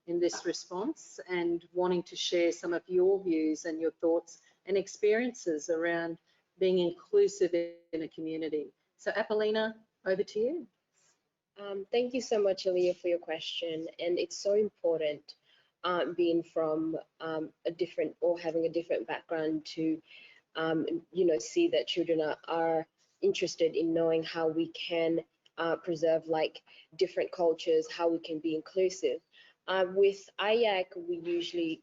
in this response and wanting to share some of your views and your thoughts and experiences around being inclusive in a community. So Apollina, over to you. Thank you so much, Aaliyah, for your question. And it's so important being from a different or having a different background to you know, see that children are interested in knowing how we can preserve like different cultures, how we can be inclusive. With IAC, we usually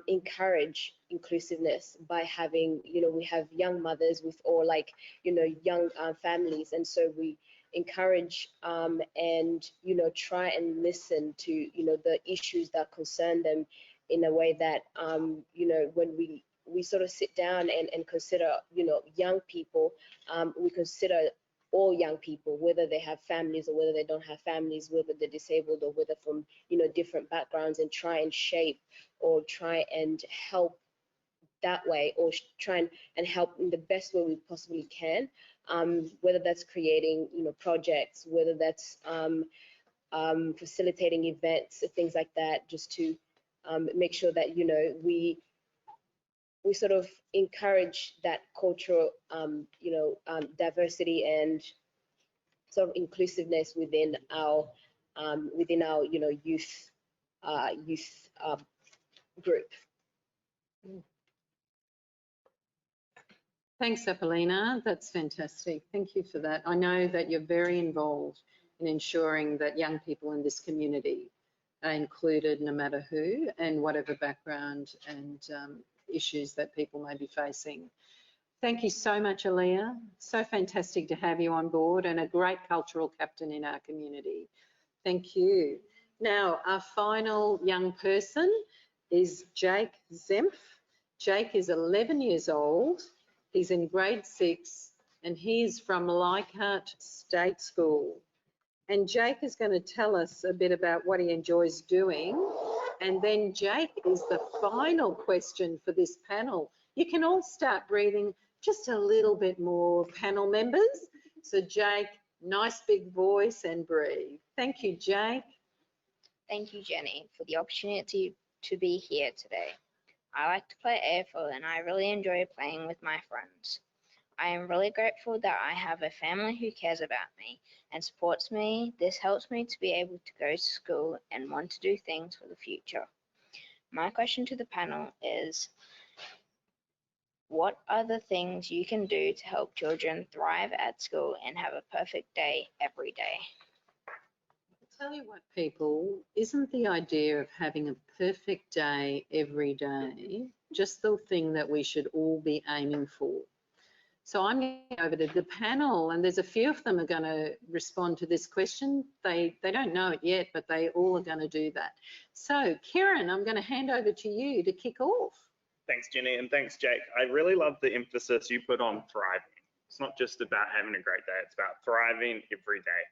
encourage inclusiveness by having, you know, we have young mothers with or like, you know, young families. And so we encourage and, you know, try and listen to, you know, the issues that concern them in a way that, you know, when we sort of sit down and consider, you know, young people, we consider all young people, whether they have families or whether they don't have families, whether they're disabled or whether from, you know, different backgrounds, and try and shape or try and help that way, or try and help in the best way we possibly can, whether that's creating, you know, projects, whether that's facilitating events, things like that, just to make sure that, you know, we sort of encourage that cultural, you know, diversity and sort of inclusiveness within our, you know, youth group. Thanks, Apollina. That's fantastic. Thank you for that. I know that you're very involved in ensuring that young people in this community are included no matter who and whatever background and issues that people may be facing. Thank you so much, Aaliyah. So fantastic to have you on board and a great cultural captain in our community. Thank you. Now, our final young person is Jake Zempf. Jake is 11 years old. He's in grade 6 and he is from Leichhardt State School. And Jake is going to tell us a bit about what he enjoys doing. And then Jake is the final question for this panel. You can all start breathing just a little bit more, panel members. So Jake, nice big voice and breathe. Thank you, Jake. Thank you, Jenny, for the opportunity to be here today. I like to play AFL and I really enjoy playing with my friends. I am really grateful that I have a family who cares about me and supports me. This helps me to be able to go to school and want to do things for the future. My question to the panel is, what are the things you can do to help children thrive at school and have a perfect day every day? I'll tell you what, people, isn't the idea of having a perfect day every day just the thing that we should all be aiming for? So I'm going over to the panel, and there's a few of them are going to respond to this question. They don't know it yet, but they all are going to do that. So Kieran, I'm going to hand over to you to kick off. Thanks, Jenny, and thanks, Jake. I really love the emphasis you put on thriving. It's not just about having a great day, it's about thriving every day.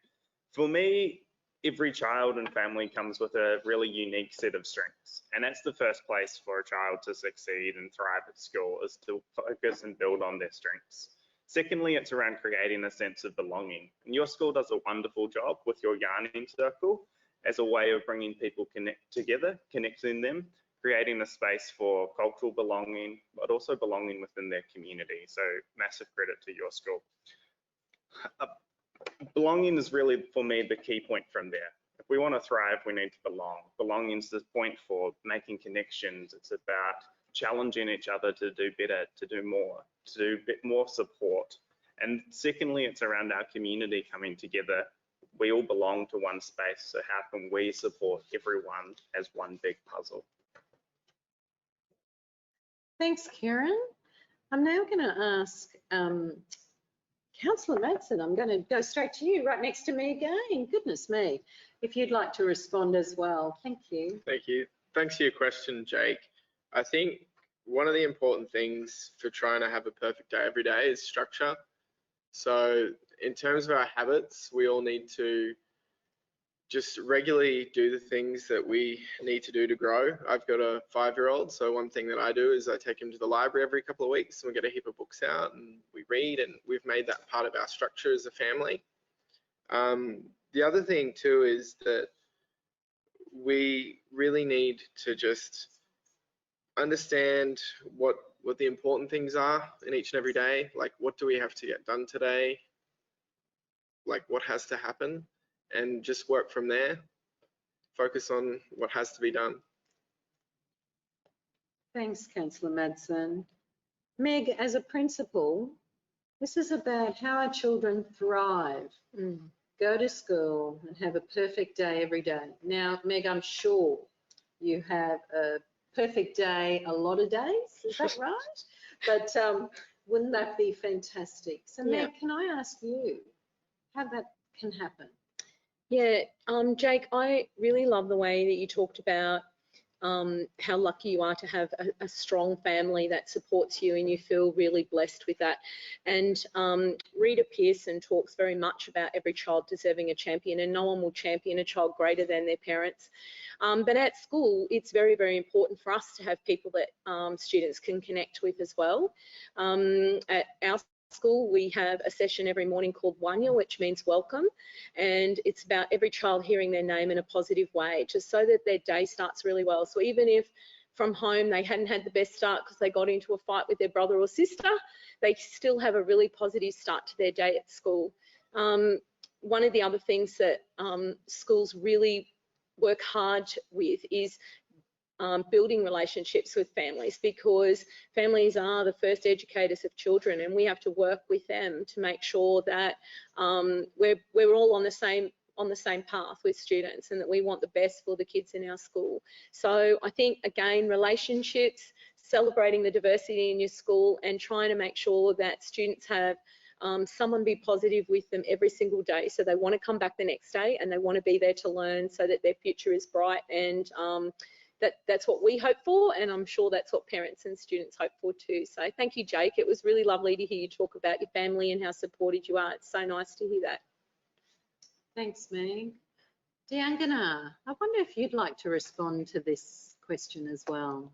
For me, every child and family comes with a really unique set of strengths. And that's the first place for a child to succeed and thrive at school, is to focus and build on their strengths. Secondly, it's around creating a sense of belonging. And your school does a wonderful job with your yarning circle as a way of bringing people together, connecting them, creating a space for cultural belonging, but also belonging within their community. So massive credit to your school. Belonging is really, for me, the key point from there. If we want to thrive, we need to belong. Belonging is the point for making connections. It's about challenging each other to do better, to do more, to do a bit more support. And secondly, it's around our community coming together. We all belong to one space, so how can we support everyone as one big puzzle? Thanks, Kieran. I'm now going to ask Councillor Madsen, I'm going to go straight to you, right next to me again. Goodness me, if you'd like to respond as well. Thank you. Thank you. Thanks for your question, Jake. I think one of the important things for trying to have a perfect day every day is structure. So in terms of our habits, we all need to just regularly do the things that we need to do to grow. I've got a 5-year-old, so one thing that I do is I take him to the library every couple of weeks and we get a heap of books out and we read, and we've made that part of our structure as a family. The other thing too is that we really need to just understand what the important things are in each and every day. Like, what do we have to get done today? Like, what has to happen? And just work from there. Focus on what has to be done. Thanks, Councillor Madsen. Meg, as a principal, this is about how our children thrive, go to school and have a perfect day every day. Now, Meg, I'm sure you have a perfect day a lot of days, is that right? But wouldn't that be fantastic? So Meg, can I ask you how that can happen? Yeah, Jake, I really love the way that you talked about how lucky you are to have a strong family that supports you, and you feel really blessed with that. And Rita Pearson talks very much about every child deserving a champion, and no one will champion a child greater than their parents. But at school, it's very, very important for us to have people that students can connect with as well. At our school, we have a session every morning called Wanya, which means welcome, and it's about every child hearing their name in a positive way, just so that their day starts really well. So even if from home they hadn't had the best start because they got into a fight with their brother or sister, they still have a really positive start to their day at school. One of the other things that schools really work hard with is building relationships with families, because families are the first educators of children, and we have to work with them to make sure that we're all on the same path with students, and that we want the best for the kids in our school. So I think, again, relationships, celebrating the diversity in your school, and trying to make sure that students have someone be positive with them every single day, so they want to come back the next day and they want to be there to learn, so that their future is bright. And that's what we hope for, and I'm sure that's what parents and students hope for too. So thank you, Jake. It was really lovely to hear you talk about your family and how supported you are. It's so nice to hear that. Thanks, Meg. Diangana, I wonder if you'd like to respond to this question as well.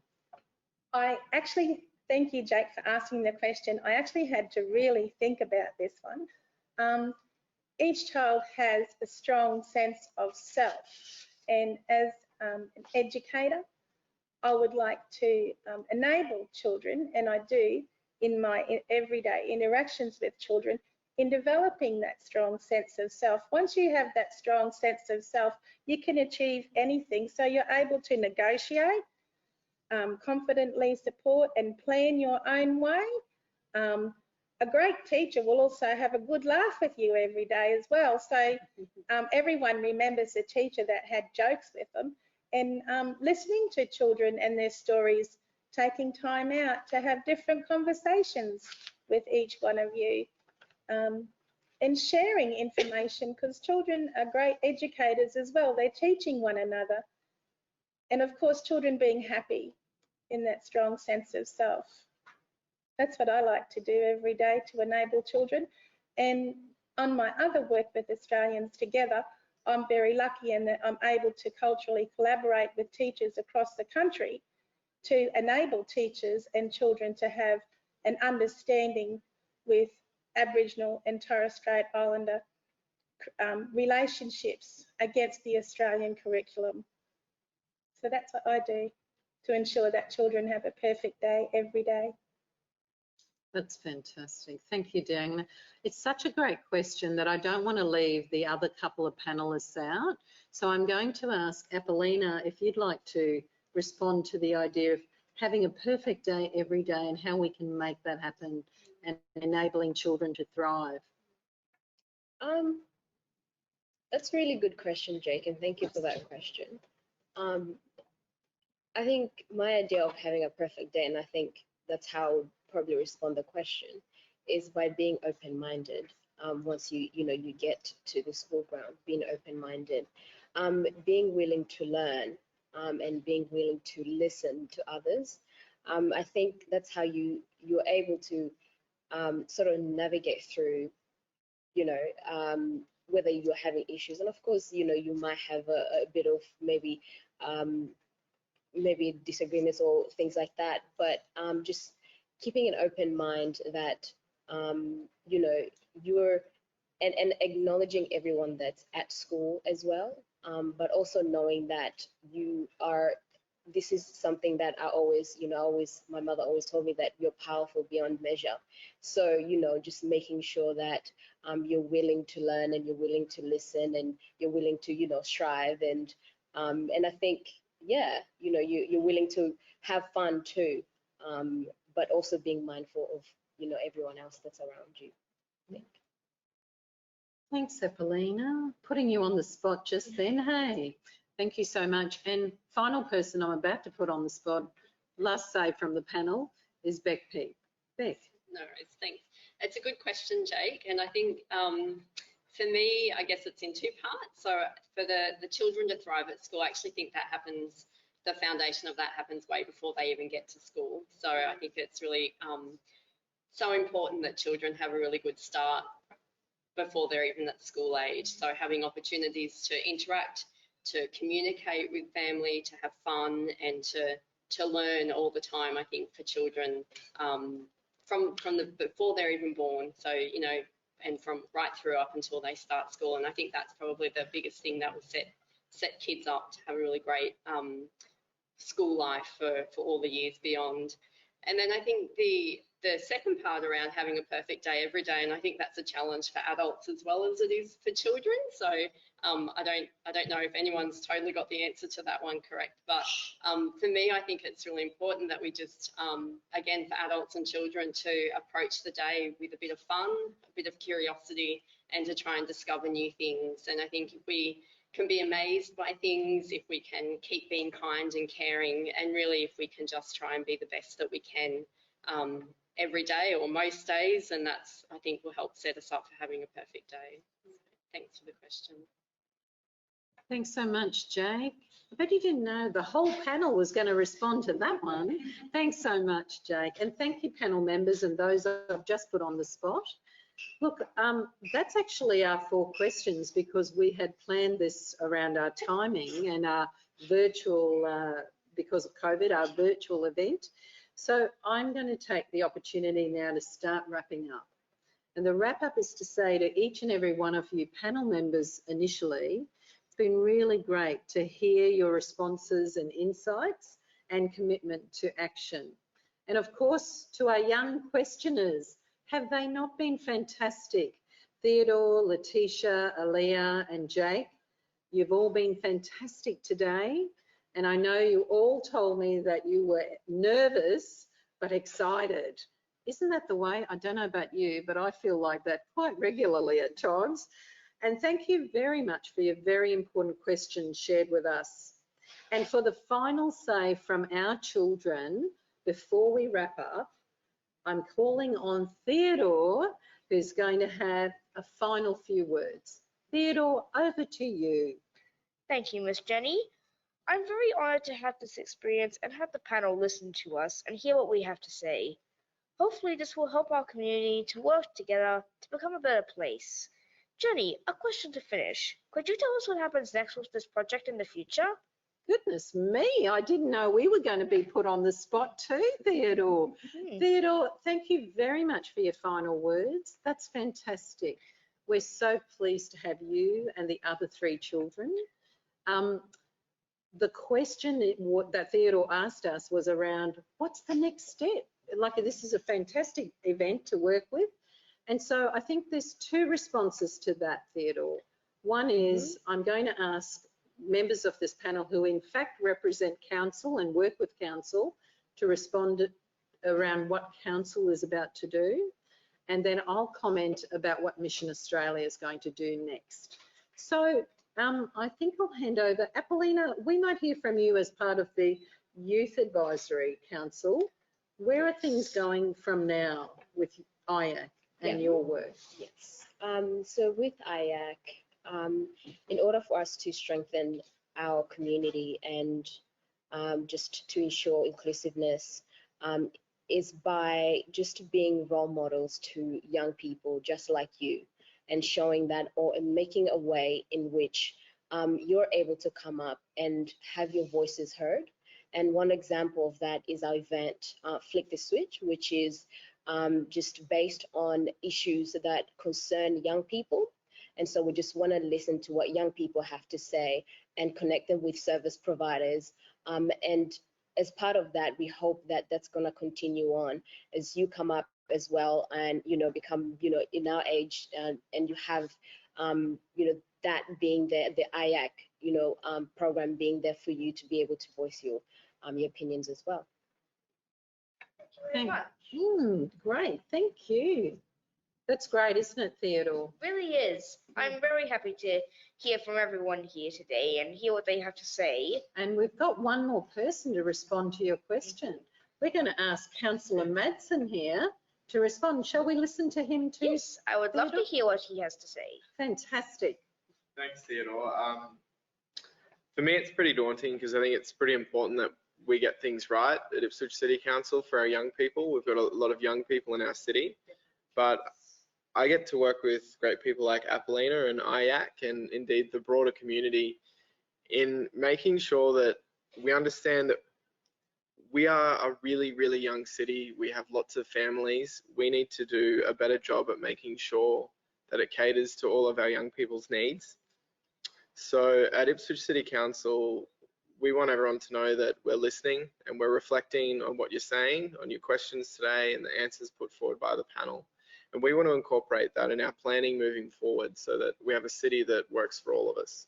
Thank you, Jake, for asking the question. I actually had to really think about this one. Each child has a strong sense of self, and as an educator, I would like to enable children, and I do in my everyday interactions with children, in developing that strong sense of self. Once you have that strong sense of self, you can achieve anything. So you're able to negotiate, confidently support and plan your own way. A great teacher will also have a good laugh with you every day as well. So everyone remembers a teacher that had jokes with them. And listening to children and their stories, taking time out to have different conversations with each one of you, and sharing information, because children are great educators as well. They're teaching one another. And of course, children being happy in that strong sense of self. That's what I like to do every day to enable children. And on my other work with Australians Together, I'm very lucky in that I'm able to culturally collaborate with teachers across the country to enable teachers and children to have an understanding with Aboriginal and Torres Strait Islander relationships against the Australian curriculum. So that's what I do to ensure that children have a perfect day every day. That's fantastic. Thank you, Diana. It's such a great question that I don't want to leave the other couple of panellists out. So I'm going to ask Apollina if you'd like to respond to the idea of having a perfect day every day and how we can make that happen and enabling children to thrive. That's a really good question, Jake, and thank you for that question. I think my idea of having a perfect day, and I think that's how I would probably respond to the question, is by being open-minded. Once you get to the school ground, being open-minded, being willing to learn, and being willing to listen to others. I think that's how you're able to sort of navigate through, whether you're having issues. And of course, you might have a bit of maybe disagreements or things like that, but just keeping an open mind that you're and acknowledging everyone that's at school as well, but also knowing that this is something that my mother always told me, that you're powerful beyond measure. So just making sure that you're willing to learn and you're willing to listen and you're willing to strive, and I think you're willing to have fun too, but also being mindful of everyone else that's around you, I think. Thanks, Apollina. Putting you on the spot just then, hey. Thank you so much. And final person I'm about to put on the spot, last say from the panel, is Beck Peake. Beck. No worries, thanks. It's a good question, Jake. And I think for me, I guess it's in two parts. So for the children to thrive at school, I actually think that happens, the foundation of that happens way before they even get to school. So I think it's really so important that children have a really good start before they're even at school age. So having opportunities to interact, to communicate with family, to have fun, and to learn all the time, I think, for children from before they're even born. So, and from right through up until they start school. And I think that's probably the biggest thing that will set kids up to have a really great school life for all the years beyond. And then I think the second part around having a perfect day every day, and I think that's a challenge for adults as well as it is for children. So I don't know if anyone's totally got the answer to that one correct, but for me, I think it's really important that we just, again, for adults and children, to approach the day with a bit of fun, a bit of curiosity, and to try and discover new things. And I think if we can be amazed by things, if we can keep being kind and caring, and really if we can just try and be the best that we can every day or most days, and that's, I think, will help set us up for having a perfect day. Thanks for the question. Thanks so much, Jake. I bet you didn't know the whole panel was going to respond to that one. Thanks so much, Jake. And thank you, panel members, and those I've just put on the spot. Look, that's actually our 4 questions, because we had planned this around our timing and our virtual, because of COVID, our virtual event. So I'm going to take the opportunity now to start wrapping up. And the wrap up is to say to each and every one of you panel members initially, it's been really great to hear your responses and insights and commitment to action. And of course, to our young questioners, have they not been fantastic? Theodore, Letesha, Aaliyah and Jake, you've all been fantastic today. And I know you all told me that you were nervous but excited. Isn't that the way? I don't know about you, but I feel like that quite regularly at times. And thank you very much for your very important questions shared with us. And for the final say from our children, before we wrap up, I'm calling on Theodore, who's going to have a final few words. Theodore, over to you. Thank you, Miss Jenny. I'm very honoured to have this experience and have the panel listen to us and hear what we have to say. Hopefully this will help our community to work together to become a better place. Jenny, a question to finish. Could you tell us what happens next with this project in the future? Goodness me, I didn't know we were going to be put on the spot too, Theodore. Theodore, thank you very much for your final words. That's fantastic. We're so pleased to have you and the other 3 children. The question that Theodore asked us was around what's the next step? Like, this is a fantastic event to work with. And so I think there's 2 responses to that, Theodore. One is I'm going to ask members of this panel who in fact represent council and work with council to respond around what council is about to do. And then I'll comment about what Mission Australia is going to do next. So I think I'll hand over. Apollina, we might hear from you as part of the Youth Advisory Council. Where are things going from now with IAC and your work? Yes. So with IAC, in order for us to strengthen our community and just to ensure inclusiveness, is by just being role models to young people just like you, and showing that, or making a way in which you're able to come up and have your voices heard. And one example of that is our event, Flick the Switch, which is just based on issues that concern young people. And so we just want to listen to what young people have to say and connect them with service providers. And as part of that, we hope that that's going to continue on as you come up as well and, become, in our age and you have, that being the IAC, program being there for you to be able to voice your opinions as well. Great, thank you. That's great, isn't it, Theodore? Really is. I'm very happy to hear from everyone here today and hear what they have to say. And we've got one more person to respond to your question. We're going to ask Councillor Madsen here to respond. Shall we listen to him too? Yes, I would love to hear what he has to say. Fantastic. Thanks, Theodore. For me, it's pretty daunting because I think it's pretty important that we get things right at Ipswich City Council for our young people. We've got a lot of young people in our city, but I get to work with great people like Apollina and IAC and indeed the broader community in making sure that we understand that we are a really, really young city. We have lots of families. We need to do a better job at making sure that it caters to all of our young people's needs. So at Ipswich City Council, we want everyone to know that we're listening and we're reflecting on what you're saying, on your questions today and the answers put forward by the panel. And we want to incorporate that in our planning moving forward so that we have a city that works for all of us.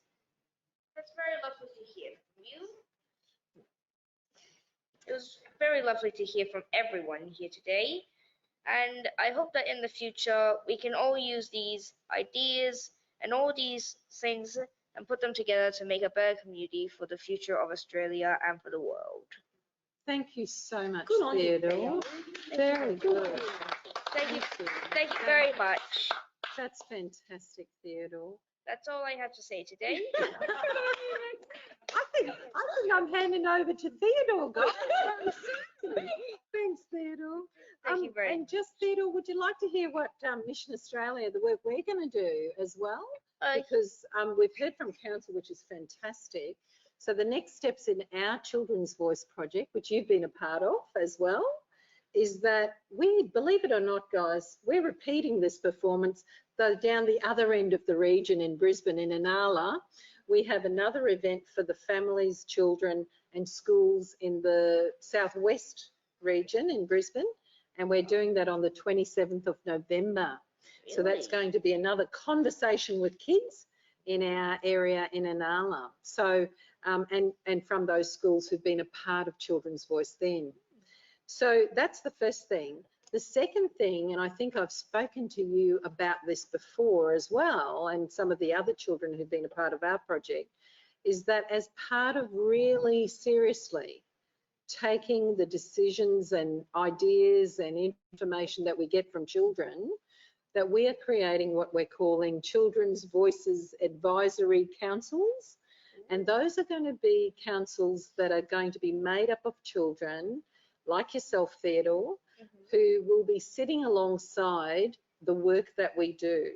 That's very lovely to hear from you. It was very lovely to hear from everyone here today. And I hope that in the future, we can all use these ideas and all these things and put them together to make a better community for the future of Australia and for the world. Thank you so much, Good on you, Theodore. Very good. Thank you very much. That's fantastic, Theodore. That's all I have to say today. I think I'm handing over to Theodore, guys. Thanks, Theodore. Thank you very much. Just, Theodore, would you like to hear what Mission Australia, the work we're going to do as well? Because we've heard from Council, which is fantastic. So the next steps in our Children's Voice project, which you've been a part of as well, is that we, believe it or not, guys, we're repeating this performance, though down the other end of the region in Brisbane, in Inala, we have another event for the families, children and schools in the southwest region in Brisbane, and we're doing that on the 27th of November. Really? So that's going to be another conversation with kids in our area in Inala. So, and from those schools who've been a part of Children's Voice then. So that's the first thing. The second thing, and I think I've spoken to you about this before as well, and some of the other children who've been a part of our project, is that as part of really seriously taking the decisions and ideas and information that we get from children, that we are creating what we're calling Children's Voices Advisory Councils. And those are going to be councils that are going to be made up of children like yourself, Theodore, who will be sitting alongside the work that we do.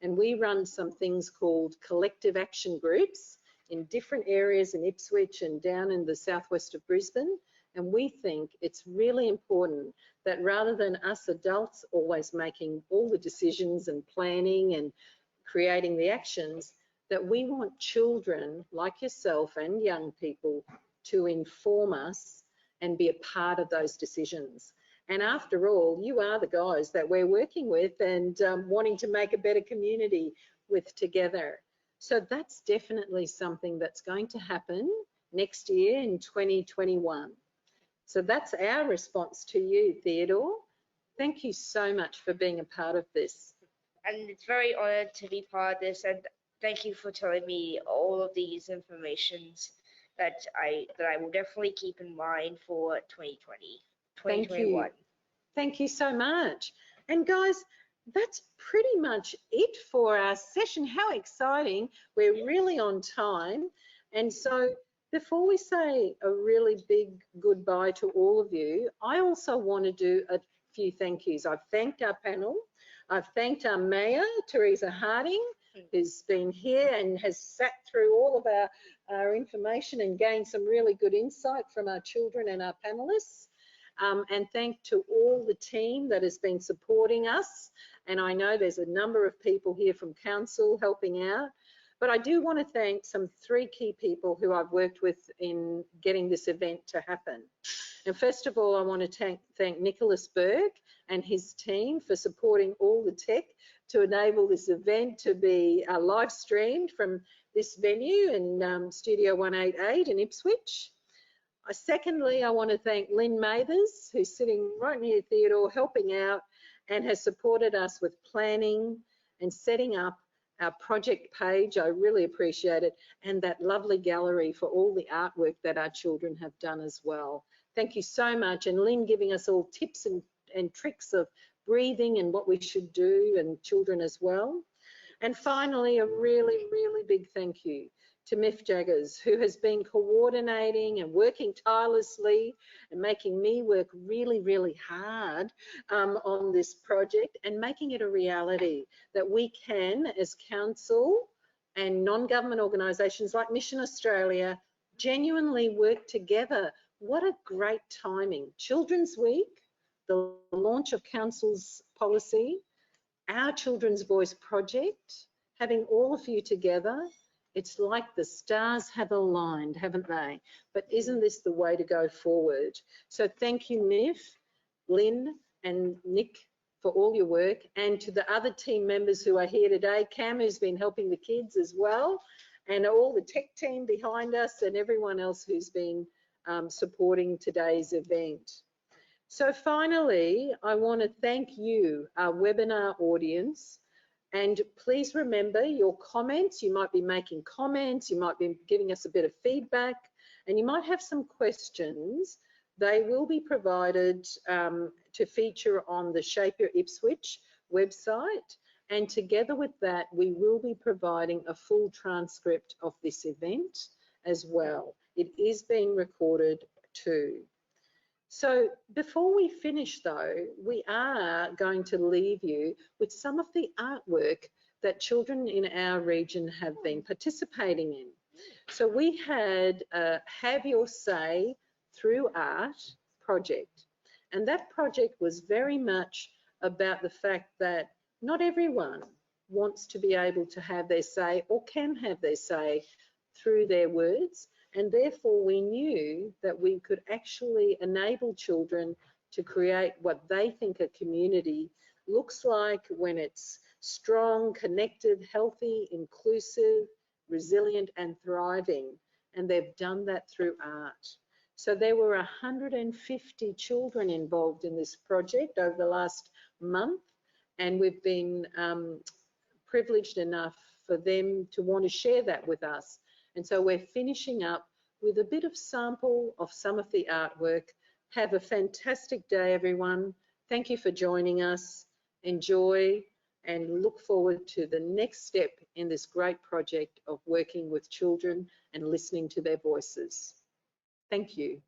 and we run some things called collective action groups in different areas in Ipswich and down in the southwest of Brisbane. And we think it's really important that rather than us adults always making all the decisions and planning and creating the actions, that we want children like yourself and young people to inform us and be a part of those decisions. And after all, you are the guys that we're working with and wanting to make a better community with together. So that's definitely something that's going to happen next year in 2021. So that's our response to you, Theodore. Thank you so much for being a part of this. And it's very honoured to be part of this, and thank you for telling me all of these informations that I will definitely keep in mind for 2020, 2021. Thank you so much. And guys, that's pretty much it for our session. How exciting. We're really on time. And so before we say a really big goodbye to all of you, I also want to do a few thank yous. I've thanked our panel. I've thanked our Mayor, Teresa Harding, who's been here and has sat through all of our information and gained some really good insight from our children and our panellists. And thank to all the team that has been supporting us. And I know there's a number of people here from Council helping out. But I do want to thank some 3 key people who I've worked with in getting this event to happen. And first of all, I want to thank Nicholas Berg and his team for supporting all the tech to enable this event to be live streamed from this venue in Studio 188 in Ipswich. Secondly, I want to thank Lynn Mathers, who's sitting right near Theodore, helping out and has supported us with planning and setting up our project page. I really appreciate it, and that lovely gallery for all the artwork that our children have done as well. Thank you so much. And Lynn giving us all tips and tricks of breathing and what we should do, and children as well. And finally, a really, really big thank you to Miff Jaggers, who has been coordinating and working tirelessly and making me work really, really hard on this project and making it a reality that we can, as council and non-government organisations like Mission Australia, genuinely work together. What a great timing. Children's Week, the launch of council's policy, our Children's Voice project, having all of you together. It's like the stars have aligned, haven't they? But isn't this the way to go forward? So thank you, Miff, Lynn and Nick, for all your work, and to the other team members who are here today, Cam, who's been helping the kids as well, and all the tech team behind us and everyone else who's been supporting today's event. So finally, I want to thank you, our webinar audience. And please remember your comments. You might be making comments, you might be giving us a bit of feedback, and you might have some questions. They will be provided to feature on the Shape Your Ipswich website. And together with that, we will be providing a full transcript of this event as well. It is being recorded too. So before we finish though, we are going to leave you with some of the artwork that children in our region have been participating in. So we had a Have Your Say Through Art project, and that project was very much about the fact that not everyone wants to be able to have their say or can have their say through their words. And therefore, we knew that we could actually enable children to create what they think a community looks like when it's strong, connected, healthy, inclusive, resilient, and thriving. And they've done that through art. So there were 150 children involved in this project over the last month, and we've been privileged enough for them to want to share that with us. And so we're finishing up with a bit of sample of some of the artwork. Have a fantastic day, everyone. Thank you for joining us. Enjoy and look forward to the next step in this great project of working with children and listening to their voices. Thank you.